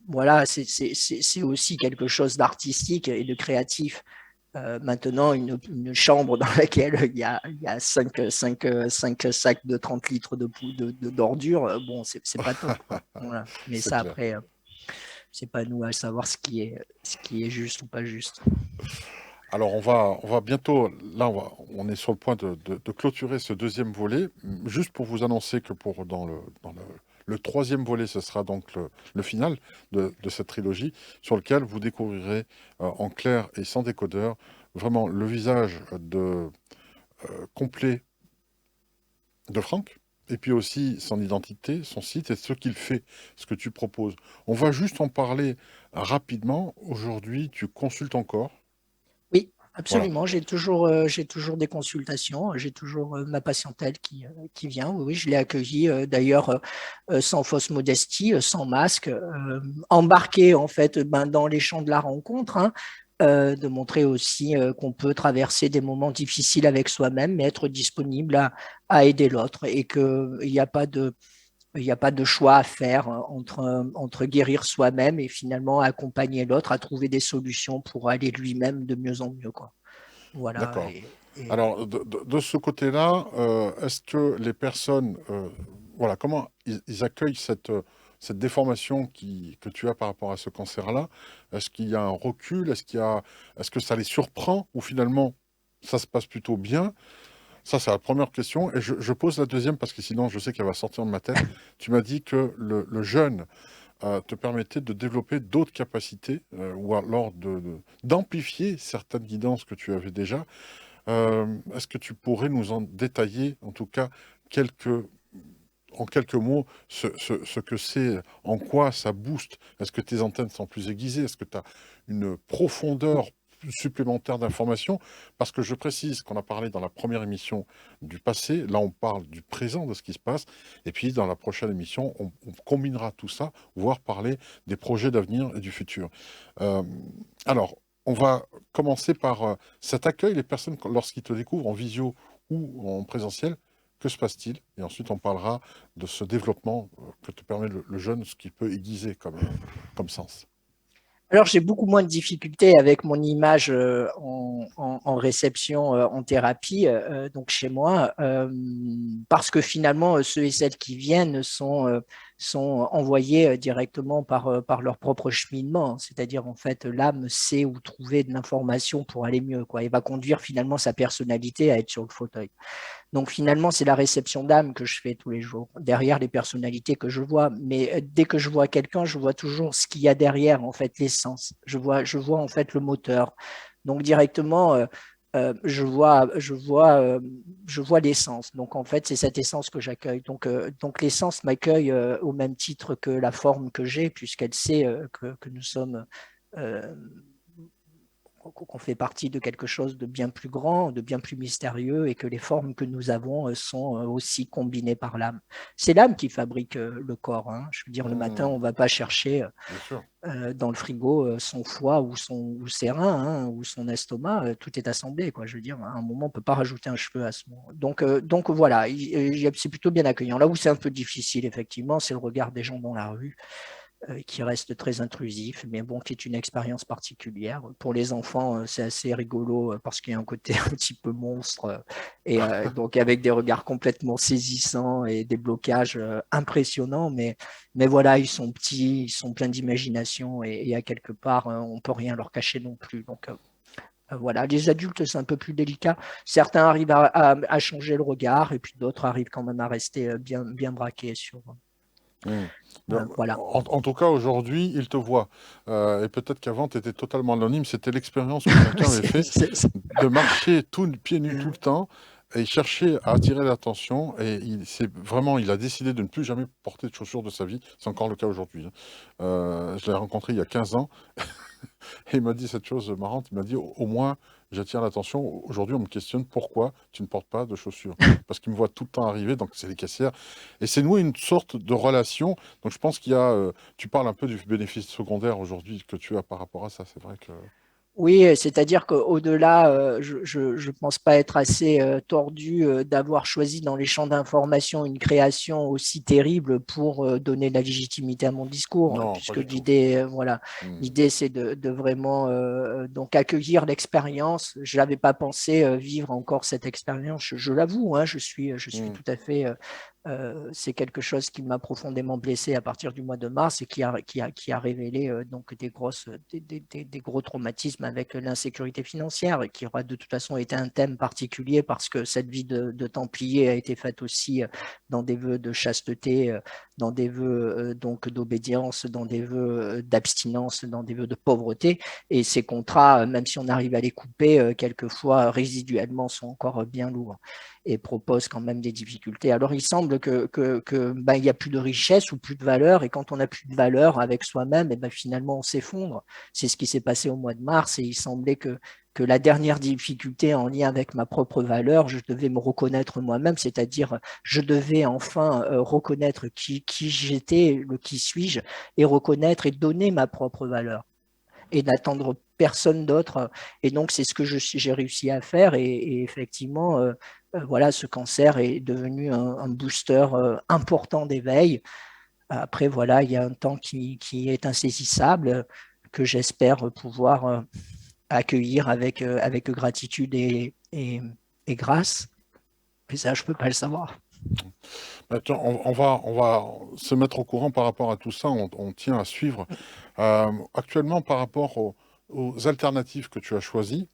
Voilà, c'est aussi quelque chose d'artistique et de créatif. Maintenant, une chambre dans laquelle il y a 5 sacs de 30 litres d'ordures, bon, c'est pas top, quoi. Voilà. Mais c'est ça, clair. après, c'est pas nous à savoir ce qui est juste ou pas juste. Alors, on va bientôt, là, on est sur le point de clôturer ce deuxième volet. Juste pour vous annoncer que le troisième volet, ce sera donc le final de cette trilogie, sur lequel vous découvrirez en clair et sans décodeur vraiment le visage complet de Franck, et puis aussi son identité, son site et ce qu'il fait, ce que tu proposes. On va juste en parler rapidement. Aujourd'hui, tu consultes encore. Oui, Voilà. absolument. J'ai toujours des consultations. J'ai toujours ma patientèle qui vient. Oui, oui, je l'ai accueillie d'ailleurs sans fausse modestie, sans masque, embarqué en fait dans les champs de la rencontre, hein, de montrer aussi qu'on peut traverser des moments difficiles avec soi-même, mais être disponible à aider l'autre et qu'il n'y a pas de il n'y a pas de choix à faire entre guérir soi-même et finalement accompagner l'autre à trouver des solutions pour aller lui-même de mieux en mieux, quoi. Voilà. D'accord. Alors, de ce côté-là, est-ce que les personnes, voilà, comment ils accueillent cette déformation que tu as par rapport à ce cancer-là? Est-ce qu'il y a un recul? Est-ce que ça les surprend ou finalement ça se passe plutôt bien? Ça, c'est la première question. Et je pose la deuxième parce que sinon, je sais qu'elle va sortir de ma tête. Tu m'as dit que le jeûne te permettait de développer d'autres capacités ou alors d'amplifier certaines guidances que tu avais déjà. Est-ce que tu pourrais nous en détailler, en tout cas, en quelques mots, ce que c'est, en quoi ça booste? Est-ce que tes antennes sont plus aiguisées? Est-ce que tu as une profondeur supplémentaire d'informations? Parce que je précise qu'on a parlé dans la première émission du passé, là on parle du présent, de ce qui se passe, et puis dans la prochaine émission, on combinera tout ça, voire parler des projets d'avenir et du futur. Euh, alors, on va commencer par cet accueil, les personnes, lorsqu'ils te découvrent en visio ou en présentiel, que se passe-t-il? Et ensuite, on parlera de ce développement que te permet le jeune, ce qu'il peut aiguiser comme sens. Alors, j'ai beaucoup moins de difficultés avec mon image en réception, en thérapie, donc chez moi, parce que finalement, ceux et celles qui viennent sont envoyés directement par leur propre cheminement. C'est-à-dire, en fait, l'âme sait où trouver de l'information pour aller mieux, quoi. Il va conduire finalement sa personnalité à être sur le fauteuil. Donc finalement, c'est la réception d'âme que je fais tous les jours, derrière les personnalités que je vois. Mais dès que je vois quelqu'un, je vois toujours ce qu'il y a derrière, en fait, l'essence. Je vois en fait le moteur. Donc directement, je vois l'essence. Donc en fait, c'est cette essence que j'accueille. Donc l'essence m'accueille au même titre que la forme que j'ai, puisqu'elle sait que nous sommes euh, qu'on fait partie de quelque chose de bien plus grand, de bien plus mystérieux, et que les formes que nous avons sont aussi combinées par l'âme. C'est l'âme qui fabrique le corps, hein. Je veux dire, le matin, Hmm, on ne va pas chercher bien sûr. dans le frigo son foie ou ses reins, hein, ou son estomac. Tout est assemblé, quoi. Je veux dire, à un moment, on ne peut pas rajouter un cheveu à ce moment. Donc voilà, c'est plutôt bien accueillant. Là où c'est un peu difficile, effectivement, c'est le regard des gens dans la rue. qui reste très intrusif, mais bon, qui est une expérience particulière. Pour les enfants, c'est assez rigolo parce qu'il y a un côté un petit peu monstre, et donc avec des regards complètement saisissants et des blocages impressionnants, mais voilà, ils sont petits, ils sont pleins d'imagination, et à quelque part, on peut rien leur cacher non plus. Donc voilà, les adultes, c'est un peu plus délicat. Certains arrivent à changer le regard, et puis d'autres arrivent quand même à rester bien braqués sur. Hmm. Ben, Voilà. en tout cas, aujourd'hui, il te voit. Et peut-être qu'avant, tu étais totalement anonyme. C'était l'expérience que quelqu'un avait fait de marcher pieds nus tout le temps et chercher à attirer l'attention. Et il a décidé de ne plus jamais porter de chaussures de sa vie. C'est encore le cas aujourd'hui, hein. Je l'ai rencontré il y a 15 ans. Et il m'a dit cette chose marrante, il m'a dit: «Au moins, j'attire l'attention. Aujourd'hui, on me questionne pourquoi tu ne portes pas de chaussures?» Parce qu'il me voit tout le temps arriver, donc c'est les caissières et c'est noué une sorte de relation. Donc je pense qu'il y a, tu parles un peu du bénéfice secondaire aujourd'hui que tu as par rapport à ça, c'est vrai que Oui, c'est-à-dire qu'au-delà, je pense pas être assez tordu d'avoir choisi dans les champs d'information une création aussi terrible pour donner de la légitimité à mon discours, non, pas puisque du tout. l'idée, voilà, Mmh. l'idée c'est de vraiment donc accueillir l'expérience. Je n'avais pas pensé vivre encore cette expérience. Je l'avoue, hein, je suis Mmh. tout à fait c'est quelque chose qui m'a profondément blessé à partir du mois de mars et qui a révélé donc des gros traumatismes avec l'insécurité financière, et qui aura de toute façon été un thème particulier parce que cette vie de Templier a été faite aussi dans des vœux de chasteté, dans des vœux donc d'obédience, dans des vœux d'abstinence, dans des vœux de pauvreté. Et ces contrats, même si on arrive à les couper, quelquefois résiduellement sont encore bien lourds et proposent quand même des difficultés. Alors il semble que ben, il n'y a plus de richesse ou plus de valeur, et quand on n'a plus de valeur avec soi-même, et ben, finalement on s'effondre. C'est ce qui s'est passé au mois de mars, et il semblait que la dernière difficulté en lien avec ma propre valeur, je devais me reconnaître moi-même, c'est-à-dire je devais enfin reconnaître qui j'étais, le qui suis-je, et reconnaître et donner ma propre valeur et n'attendre personne d'autre. Et donc, c'est ce que j'ai réussi à faire. Et effectivement, voilà, ce cancer est devenu un booster important d'éveil. Après, voilà, il y a un temps qui est insaisissable, que j'espère pouvoir accueillir avec gratitude et grâce. Mais ça, je ne peux pas le savoir. Attends, on va se mettre au courant par rapport à tout ça, on tient à suivre. Actuellement, par rapport aux alternatives que tu as choisies,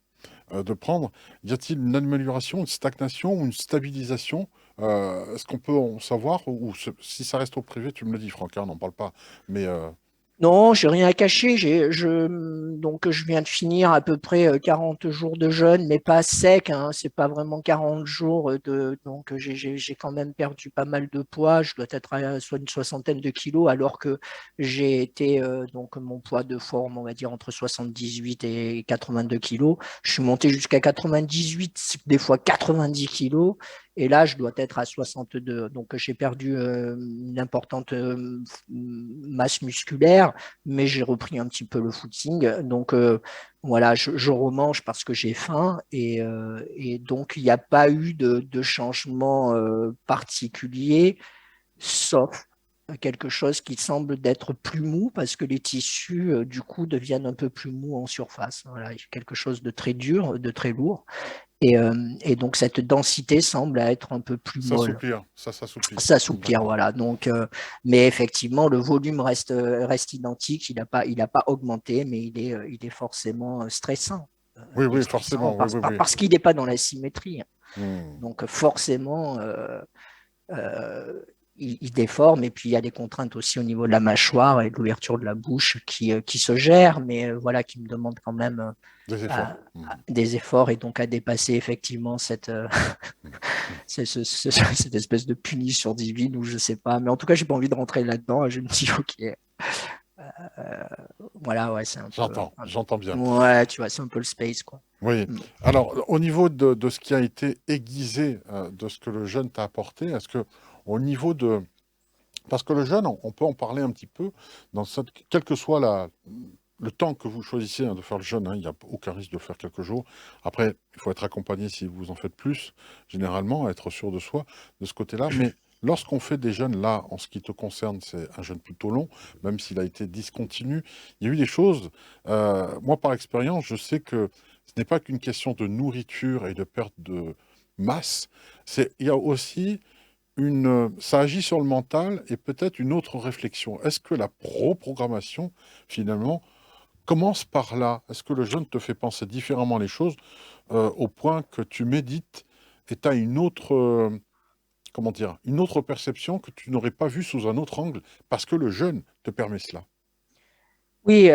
de prendre. Y a-t-il une amélioration, une stagnation ou une stabilisation? Est-ce qu'on peut en savoir ou si ça reste au privé, tu me le dis, Franck, hein, on n'en parle pas. Mais Non, j'ai rien à cacher. Donc, je viens de finir à peu près 40 jours de jeûne, mais pas sec, hein. C'est pas vraiment 40 jours donc j'ai quand même perdu pas mal de poids. Je dois être à soit une soixantaine de kilos, alors que j'ai été, donc mon poids de forme, on va dire entre 78 et 82 kilos. Je suis monté jusqu'à 98, des fois 90 kilos. Et là, je dois être à 62. Donc, j'ai perdu une importante masse musculaire, mais j'ai repris un petit peu le footing. Donc, voilà, je remange parce que j'ai faim. Et donc, il n'y a pas eu de changement particulier, sauf quelque chose qui semble d'être plus mou parce que les tissus, du coup, deviennent un peu plus mous en surface. Voilà, quelque chose de très dur, de très lourd. Et donc, cette densité semble être un peu plus molle. s'assouplir, ça s'assouplit. S'assouplir, D'accord. voilà. Donc, mais effectivement, le volume reste identique. Il a pas augmenté, mais il est forcément stressant. Oui, Il est oui, stressant forcément, oui, oui, oui. parce qu'il n'est pas dans la symétrie. Hmm. Donc, forcément, euh, il déforme. Et puis, il y a des contraintes aussi au niveau de la mâchoire et de l'ouverture de la bouche qui se gèrent, mais voilà, qui me demandent quand même Des efforts. Hmm. des efforts, et donc à dépasser effectivement Hmm. Hmm. cette espèce de punition divine, ou je sais pas. Mais en tout cas, j'ai pas envie de rentrer là-dedans. Je me dis, ok, voilà, ouais, c'est un peu. J'entends bien. Ouais, tu vois, c'est un peu le space, quoi. Oui. Mm. Alors, au niveau de ce qui a été aiguisé, de ce que le jeune t'a apporté, est-ce que au niveau de... Parce que le jeûne, on peut en parler un petit peu, quel que soit le temps que vous choisissez, hein, de faire le jeûne, hein, il n'y a aucun risque de le faire quelques jours. Après, il faut être accompagné si vous en faites plus, généralement, être sûr de soi de ce côté-là. Mais Lorsqu'on fait des jeûnes, là, en ce qui te concerne, c'est un jeûne plutôt long, même s'il a été discontinu. Il y a eu des choses, moi par expérience, je sais que ce n'est pas qu'une question de nourriture et de perte de masse, il y a aussi ça agit sur le mental et peut-être une autre réflexion. Est-ce que la reprogrammation, finalement, commence par là? Est-ce que le jeûne te fait penser différemment les choses au point que tu médites et tu as une autre, comment dire, une autre perception que tu n'aurais pas vue sous un autre angle parce que le jeûne te permet cela? Oui,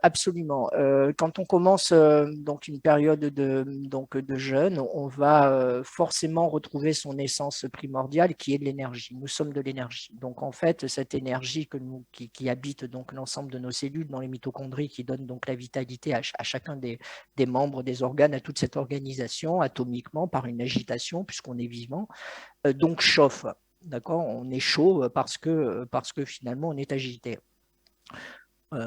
absolument. Quand on commence donc une période de jeûne, on va forcément retrouver son essence primordiale qui est de l'énergie. Nous sommes de l'énergie. Donc en fait, cette énergie qui habite donc l'ensemble de nos cellules dans les mitochondries, qui donne donc la vitalité à chacun des membres des organes, à toute cette organisation atomiquement par une agitation puisqu'on est vivant, donc chauffe. D'accord? On est chaud parce que finalement on est agité.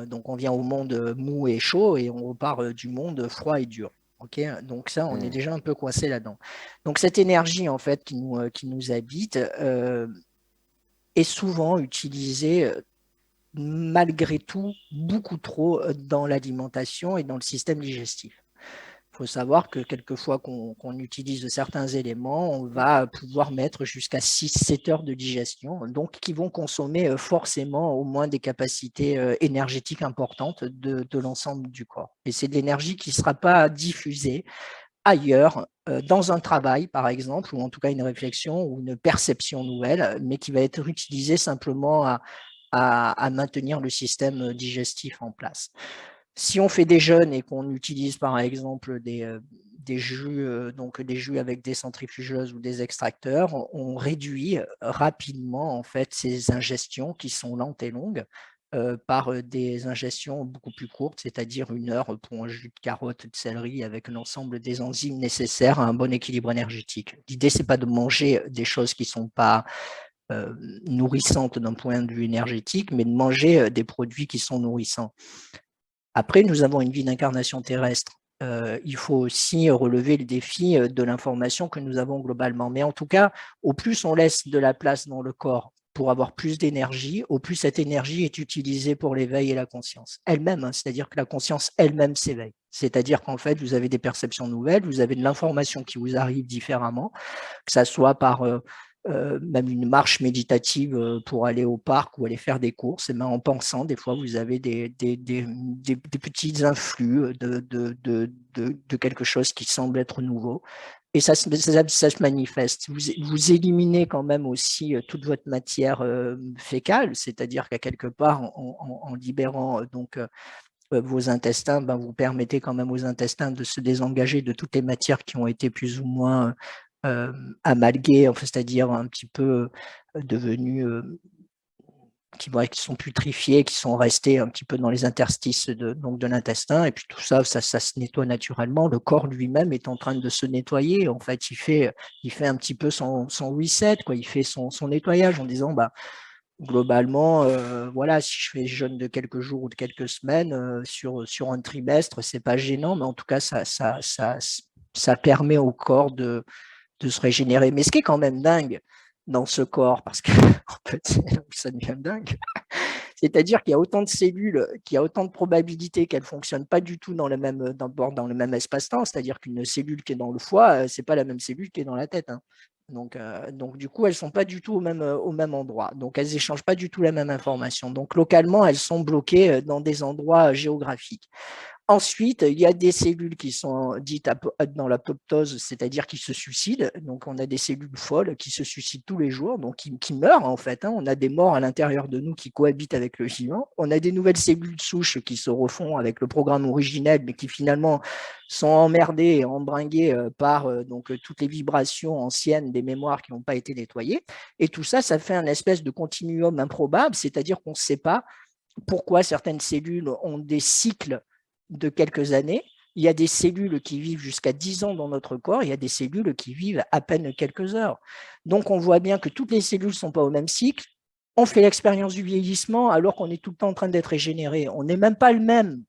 Donc on vient au monde mou et chaud et on repart du monde froid et dur. Okay, donc ça, on est Hmm. déjà un peu coincé là-dedans. Donc cette énergie en fait qui nous habite est souvent utilisée malgré tout beaucoup trop dans l'alimentation et dans le système digestif. Il faut savoir que quelquefois qu'on utilise certains éléments, on va pouvoir mettre jusqu'à 6-7 heures de digestion, donc qui vont consommer forcément au moins des capacités énergétiques importantes de l'ensemble du corps. Et c'est de l'énergie qui ne sera pas diffusée ailleurs, dans un travail par exemple, ou en tout cas une réflexion ou une perception nouvelle, mais qui va être utilisée simplement à maintenir le système digestif en place. Si on fait des jeûnes et qu'on utilise par exemple des jus, donc des jus avec des centrifugeuses ou des extracteurs, on réduit rapidement en fait ces ingestions qui sont lentes et longues par des ingestions beaucoup plus courtes, c'est-à-dire 1 heure pour un jus de carotte, de céleri avec l'ensemble des enzymes nécessaires à un bon équilibre énergétique. L'idée, c'est pas de manger des choses qui sont pas nourrissantes d'un point de vue énergétique, mais de manger des produits qui sont nourrissants. Après, nous avons une vie d'incarnation terrestre. Il faut aussi relever le défi de l'information que nous avons globalement. Mais en tout cas, au plus on laisse de la place dans le corps pour avoir plus d'énergie, au plus cette énergie est utilisée pour l'éveil et la conscience elle-même, hein, c'est-à-dire que la conscience elle-même s'éveille. C'est-à-dire qu'en fait, vous avez des perceptions nouvelles, vous avez de l'information qui vous arrive différemment, que ça soit par même une marche méditative pour aller au parc ou aller faire des courses, et ben en pensant, des fois, vous avez des petits influx de quelque chose qui semble être nouveau. Et ça se manifeste. Vous éliminez quand même aussi toute votre matière fécale, c'est-à-dire qu'à quelque part, en libérant donc vos intestins, ben, vous permettez quand même aux intestins de se désengager de toutes les matières qui ont été plus ou moins amalguées, enfin, c'est-à-dire un petit peu devenues, qui sont putrifiées, qui sont restées un petit peu dans les interstices donc de l'intestin. Et puis tout ça, ça se nettoie naturellement. Le corps lui-même est en train de se nettoyer. En fait, il fait un petit peu son reset, quoi. Il fait son nettoyage en disant, bah, globalement, voilà, si je fais jeûne de quelques jours ou de quelques semaines sur un trimestre, c'est pas gênant, mais en tout cas, ça permet au corps de se régénérer. Mais ce qui est quand même dingue dans ce corps, parce que en fait, ça devient dingue, c'est-à-dire qu'il y a autant de cellules, qu'il y a autant de probabilités qu'elles ne fonctionnent pas du tout dans le même espace-temps, c'est-à-dire qu'une cellule qui est dans le foie, ce n'est pas la même cellule qui est dans la tête, hein. Donc, du coup, elles ne sont pas du tout au même endroit. Donc, elles n'échangent pas du tout la même information. Donc, localement, elles sont bloquées dans des endroits géographiques. Ensuite, il y a des cellules qui sont dites dans l'apoptose, c'est-à-dire qui se suicident. Donc, on a des cellules folles qui se suicident tous les jours, donc qui meurent en fait, hein. On a des morts à l'intérieur de nous qui cohabitent avec le vivant. On a des nouvelles cellules souches qui se refont avec le programme originel, mais qui finalement sont emmerdées et embringuées par toutes les vibrations anciennes des mémoires qui n'ont pas été nettoyées. Et tout ça, ça fait un espèce de continuum improbable, c'est-à-dire qu'on ne sait pas pourquoi certaines cellules ont des cycles de quelques années. Il y a des cellules qui vivent jusqu'à 10 ans dans notre corps, il y a des cellules qui vivent à peine quelques heures. Donc on voit bien que toutes les cellules ne sont pas au même cycle. On fait l'expérience du vieillissement alors qu'on est tout le temps en train d'être régénéré. On n'est même pas le même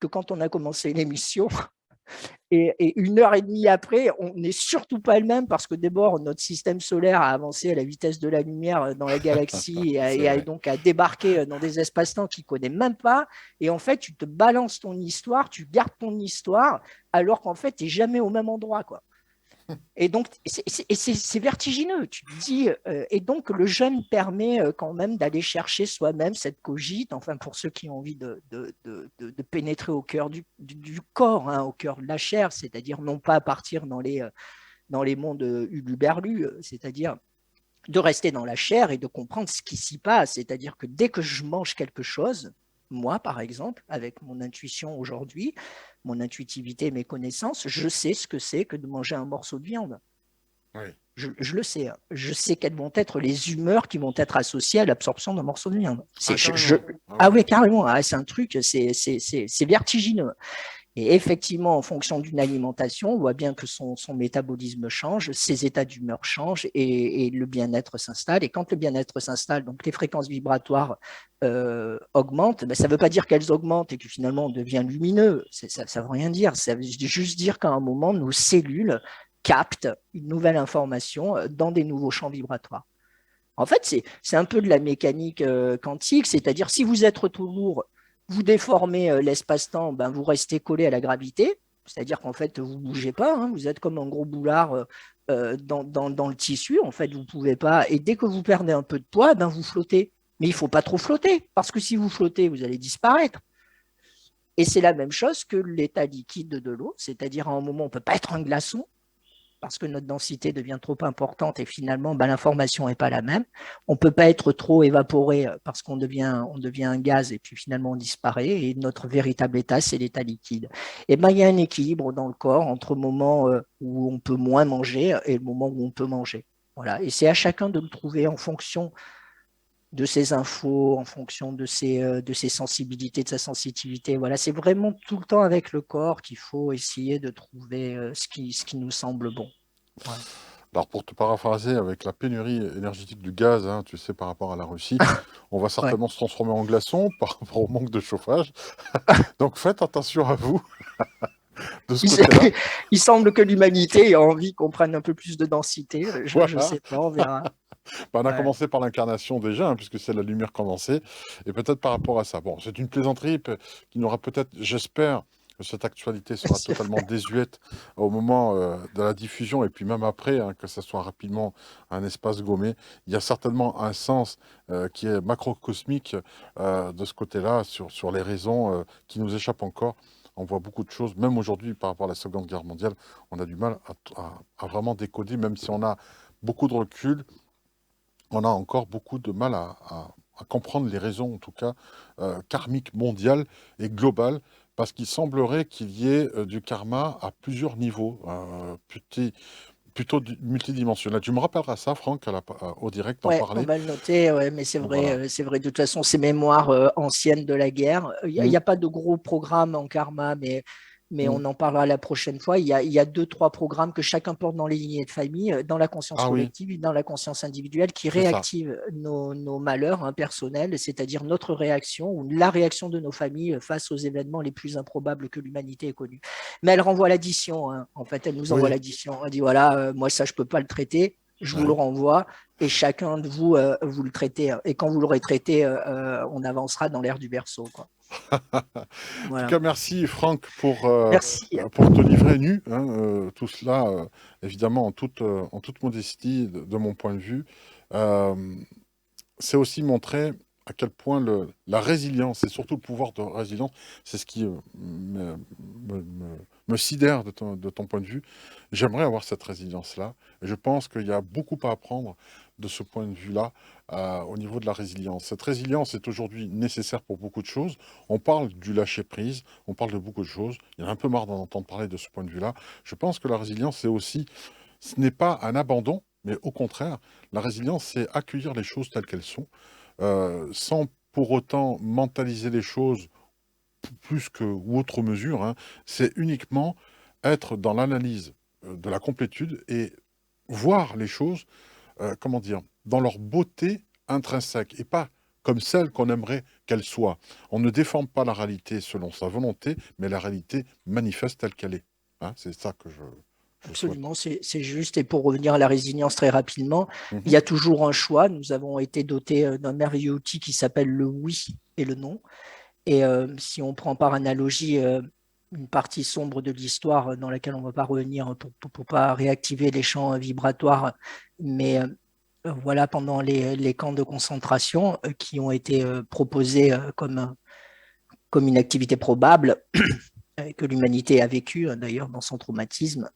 que quand on a commencé l'émission. Et 1 heure et demie après, on n'est surtout pas le même parce que d'abord, notre système solaire a avancé à la vitesse de la lumière dans la galaxie C'est et vrai. donc a débarqué dans des espaces-temps qu'il ne connaît même pas. Et en fait, tu te balances ton histoire, tu gardes ton histoire, alors qu'en fait, tu n'es jamais au même endroit, quoi. Et donc, c'est vertigineux. Tu te dis, et donc, le jeûne permet quand même d'aller chercher soi-même cette cogite, enfin, pour ceux qui ont envie de pénétrer au cœur du corps, hein, au cœur de la chair, c'est-à-dire non pas partir dans les mondes uluberlus, c'est-à-dire de rester dans la chair et de comprendre ce qui s'y passe. C'est-à-dire que dès que je mange quelque chose, moi, par exemple, avec mon intuition aujourd'hui, mon intuitivité et mes connaissances, je sais ce que c'est que de manger un morceau de viande. Oui. Je le sais. Je sais quelles vont être les humeurs qui vont être associées à l'absorption d'un morceau de viande. Ah, carrément. Ah Ah ouais. oui, carrément. Ah, c'est un truc, c'est vertigineux. Et effectivement, en fonction d'une alimentation, on voit bien que son métabolisme change, ses états d'humeur changent et le bien-être s'installe. Et quand le bien-être s'installe, donc les fréquences vibratoires augmentent, ben, ça ne veut pas dire qu'elles augmentent et que finalement on devient lumineux. Ça ne veut rien dire. Ça veut juste dire qu'à un moment, nos cellules captent une nouvelle information dans des nouveaux champs vibratoires. En fait, c'est un peu de la mécanique quantique, c'est-à-dire si vous êtes toujours, vous déformez l'espace-temps, ben, vous restez collé à la gravité, c'est-à-dire qu'en fait, vous ne bougez pas, hein, vous êtes comme un gros boulard dans le tissu, en fait, vous ne pouvez pas, et dès que vous perdez un peu de poids, ben, vous flottez. Mais il ne faut pas trop flotter, parce que si vous flottez, vous allez disparaître. Et c'est la même chose que l'état liquide de l'eau, c'est-à-dire à un moment, on ne peut pas être un glaçon, parce que notre densité devient trop importante et finalement, ben, l'information n'est pas la même. On ne peut pas être trop évaporé parce on devient un gaz et puis finalement on disparaît. Et notre véritable état, c'est l'état liquide. Et ben, il y a un équilibre dans le corps entre le moment où on peut moins manger et le moment où on peut manger. Voilà. Et c'est à chacun de le trouver en fonction de ses infos, en fonction de ses sensibilités, de sa sensitivité. Voilà, c'est vraiment tout le temps avec le corps qu'il faut essayer de trouver ce qui nous semble bon. Voilà. Alors, pour te paraphraser, avec la pénurie énergétique du gaz, hein, tu sais, par rapport à la Russie, on va Ouais. certainement se transformer en glaçon par rapport au manque de chauffage. Donc, faites attention à vous de ce Il, côté-là. il semble que l'humanité a envie qu'on prenne un peu plus de densité. Je Voilà. sais pas, on verra. Ben, on a Ouais. commencé par l'incarnation déjà, hein, puisque c'est la lumière condensée, et peut-être par rapport à ça. Bon, c'est une plaisanterie qui n'aura peut-être, j'espère, que cette actualité sera totalement désuète au moment de la diffusion, et puis même après, hein, que ça soit rapidement un espace gommé. Il y a certainement un sens qui est macrocosmique de ce côté-là, sur les raisons qui nous échappent encore. On voit beaucoup de choses, même aujourd'hui par rapport à la Seconde Guerre mondiale, on a du mal à vraiment décoder, même si on a beaucoup de recul, on a encore beaucoup de mal à comprendre les raisons, en tout cas, karmiques mondiales et globales, parce qu'il semblerait qu'il y ait du karma à plusieurs niveaux, plutôt multidimensionnels. Tu me rappelleras ça, Franck, au direct, d'en Ouais, on parler. va le noter, ouais, mais Voilà. c'est vrai. De toute façon, ces mémoires anciennes de la guerre, il n'y Mm, a, pas de gros programme en karma, mais mm. on en parlera la prochaine fois. Il y a deux, trois programmes que chacun porte dans les lignées de famille, dans la conscience Ah oui, collective et dans la conscience individuelle, qui c'est ça. réactivent nos malheurs hein, personnels, c'est-à-dire notre réaction ou la réaction de nos familles face aux événements les plus improbables que l'humanité ait connus. Mais elle renvoie l'addition, hein. En fait, elle nous envoie Oui, l'addition. Elle dit voilà, moi ça, je ne peux pas le traiter, je vous le oui. renvoie et chacun de vous, vous le traitez. Et quand vous l'aurez traité, on avancera dans l'ère du berceau. Quoi. En tout Voilà. cas, merci Franck Merci. pour te livrer nu, hein, tout cela, évidemment, en toute modestie de mon point de vue. Euh, c'est aussi montrer à quel point la résilience, et surtout le pouvoir de résilience, c'est ce qui me sidère de ton point de vue. J'aimerais avoir cette résilience-là. Et je pense qu'il y a beaucoup à apprendre de ce point de vue-là au niveau de la résilience. Cette résilience est aujourd'hui nécessaire pour beaucoup de choses. On parle du lâcher-prise, on parle de beaucoup de choses. Il y en a un peu marre d'en entendre parler de ce point de vue-là. Je pense que la résilience, c'est aussi, ce n'est pas un abandon, mais au contraire, la résilience, c'est accueillir les choses telles qu'elles sont, sans pour autant mentaliser les choses plus que ou autre mesure, hein. C'est uniquement être dans l'analyse de la complétude et voir les choses, comment dire, dans leur beauté intrinsèque et pas comme celle qu'on aimerait qu'elle soit. On ne déforme pas la réalité selon sa volonté, mais la réalité manifeste telle qu'elle est. Hein, c'est ça que je souhaite. Absolument, c'est juste. Et pour revenir à la résilience très rapidement, il Mhm. y a toujours un choix. Nous avons été dotés d'un merveilleux outil qui s'appelle le oui et le non. Et si on prend par analogie une partie sombre de l'histoire dans laquelle on ne va pas revenir pour ne pas réactiver les champs vibratoires, mais voilà, pendant les camps de concentration qui ont été proposés comme une activité probable que l'humanité a vécue d'ailleurs dans son traumatisme,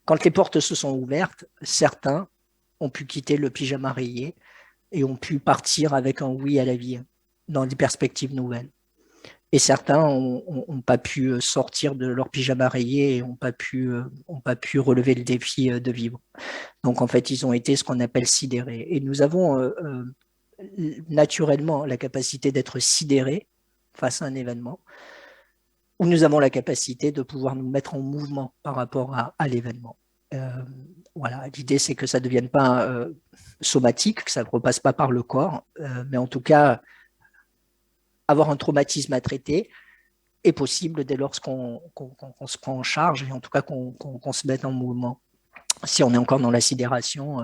quand les portes se sont ouvertes, certains ont pu quitter le pyjama rayé et ont pu partir avec un oui à la vie dans des perspectives nouvelles. Et certains n'ont pas pu sortir de leur pyjama rayé et ont pas pu relever le défi de vivre. Donc en fait, ils ont été ce qu'on appelle sidérés. Et nous avons naturellement la capacité d'être sidérés face à un événement, où nous avons la capacité de pouvoir nous mettre en mouvement par rapport à l'événement. Euh, voilà, l'idée c'est que ça ne devienne pas somatique, que ça ne repasse pas par le corps, mais en tout cas, avoir un traumatisme à traiter est possible dès lors qu'on se prend en charge et en tout cas qu'on se mette en mouvement. Si on est encore dans la sidération,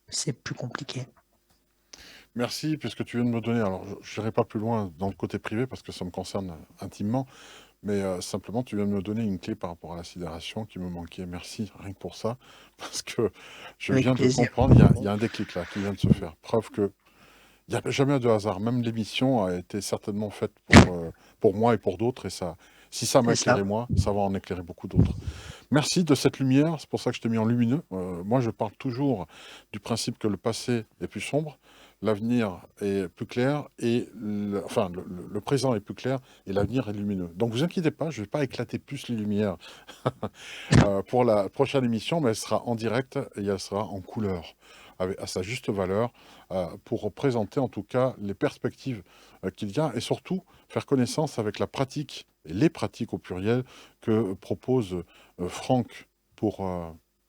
c'est plus compliqué. Merci, puisque tu viens de me donner. Alors, je n'irai pas plus loin dans le côté privé parce que ça me concerne intimement, mais simplement, tu viens de me donner une clé par rapport à la sidération qui me manquait. Merci, rien que pour ça, parce que je Avec viens de plaisir. comprendre, il y a un déclic là qui vient de se faire. Preuve que il n'y a jamais de hasard. Même l'émission a été certainement faite pour moi et pour d'autres, et ça, si ça m'a C'est ça. éclairé moi, ça va en éclairer beaucoup d'autres. Merci de cette lumière, c'est pour ça que je t'ai mis en lumineux. Moi, je parle toujours du principe que le passé est plus sombre, l'avenir est plus clair, et enfin, le présent est plus clair, et l'avenir est lumineux. Donc, vous inquiétez pas, je ne vais pas éclater plus les lumières pour la prochaine émission, mais elle sera en direct et elle sera en couleur, à sa juste valeur, pour présenter en tout cas les perspectives qu'il y a, et surtout faire connaissance avec la pratique, et les pratiques au pluriel, que propose Franck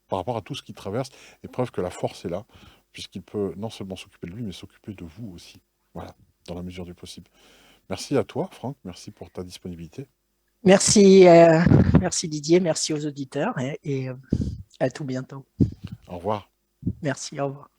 par rapport à tout ce qu'il traverse, et preuve que la force est là, puisqu'il peut non seulement s'occuper de lui, mais s'occuper de vous aussi. Voilà, dans la mesure du possible. Merci à toi, Franck, merci pour ta disponibilité. Merci, merci Didier, merci aux auditeurs et à tout bientôt. Au revoir. Merci, au revoir.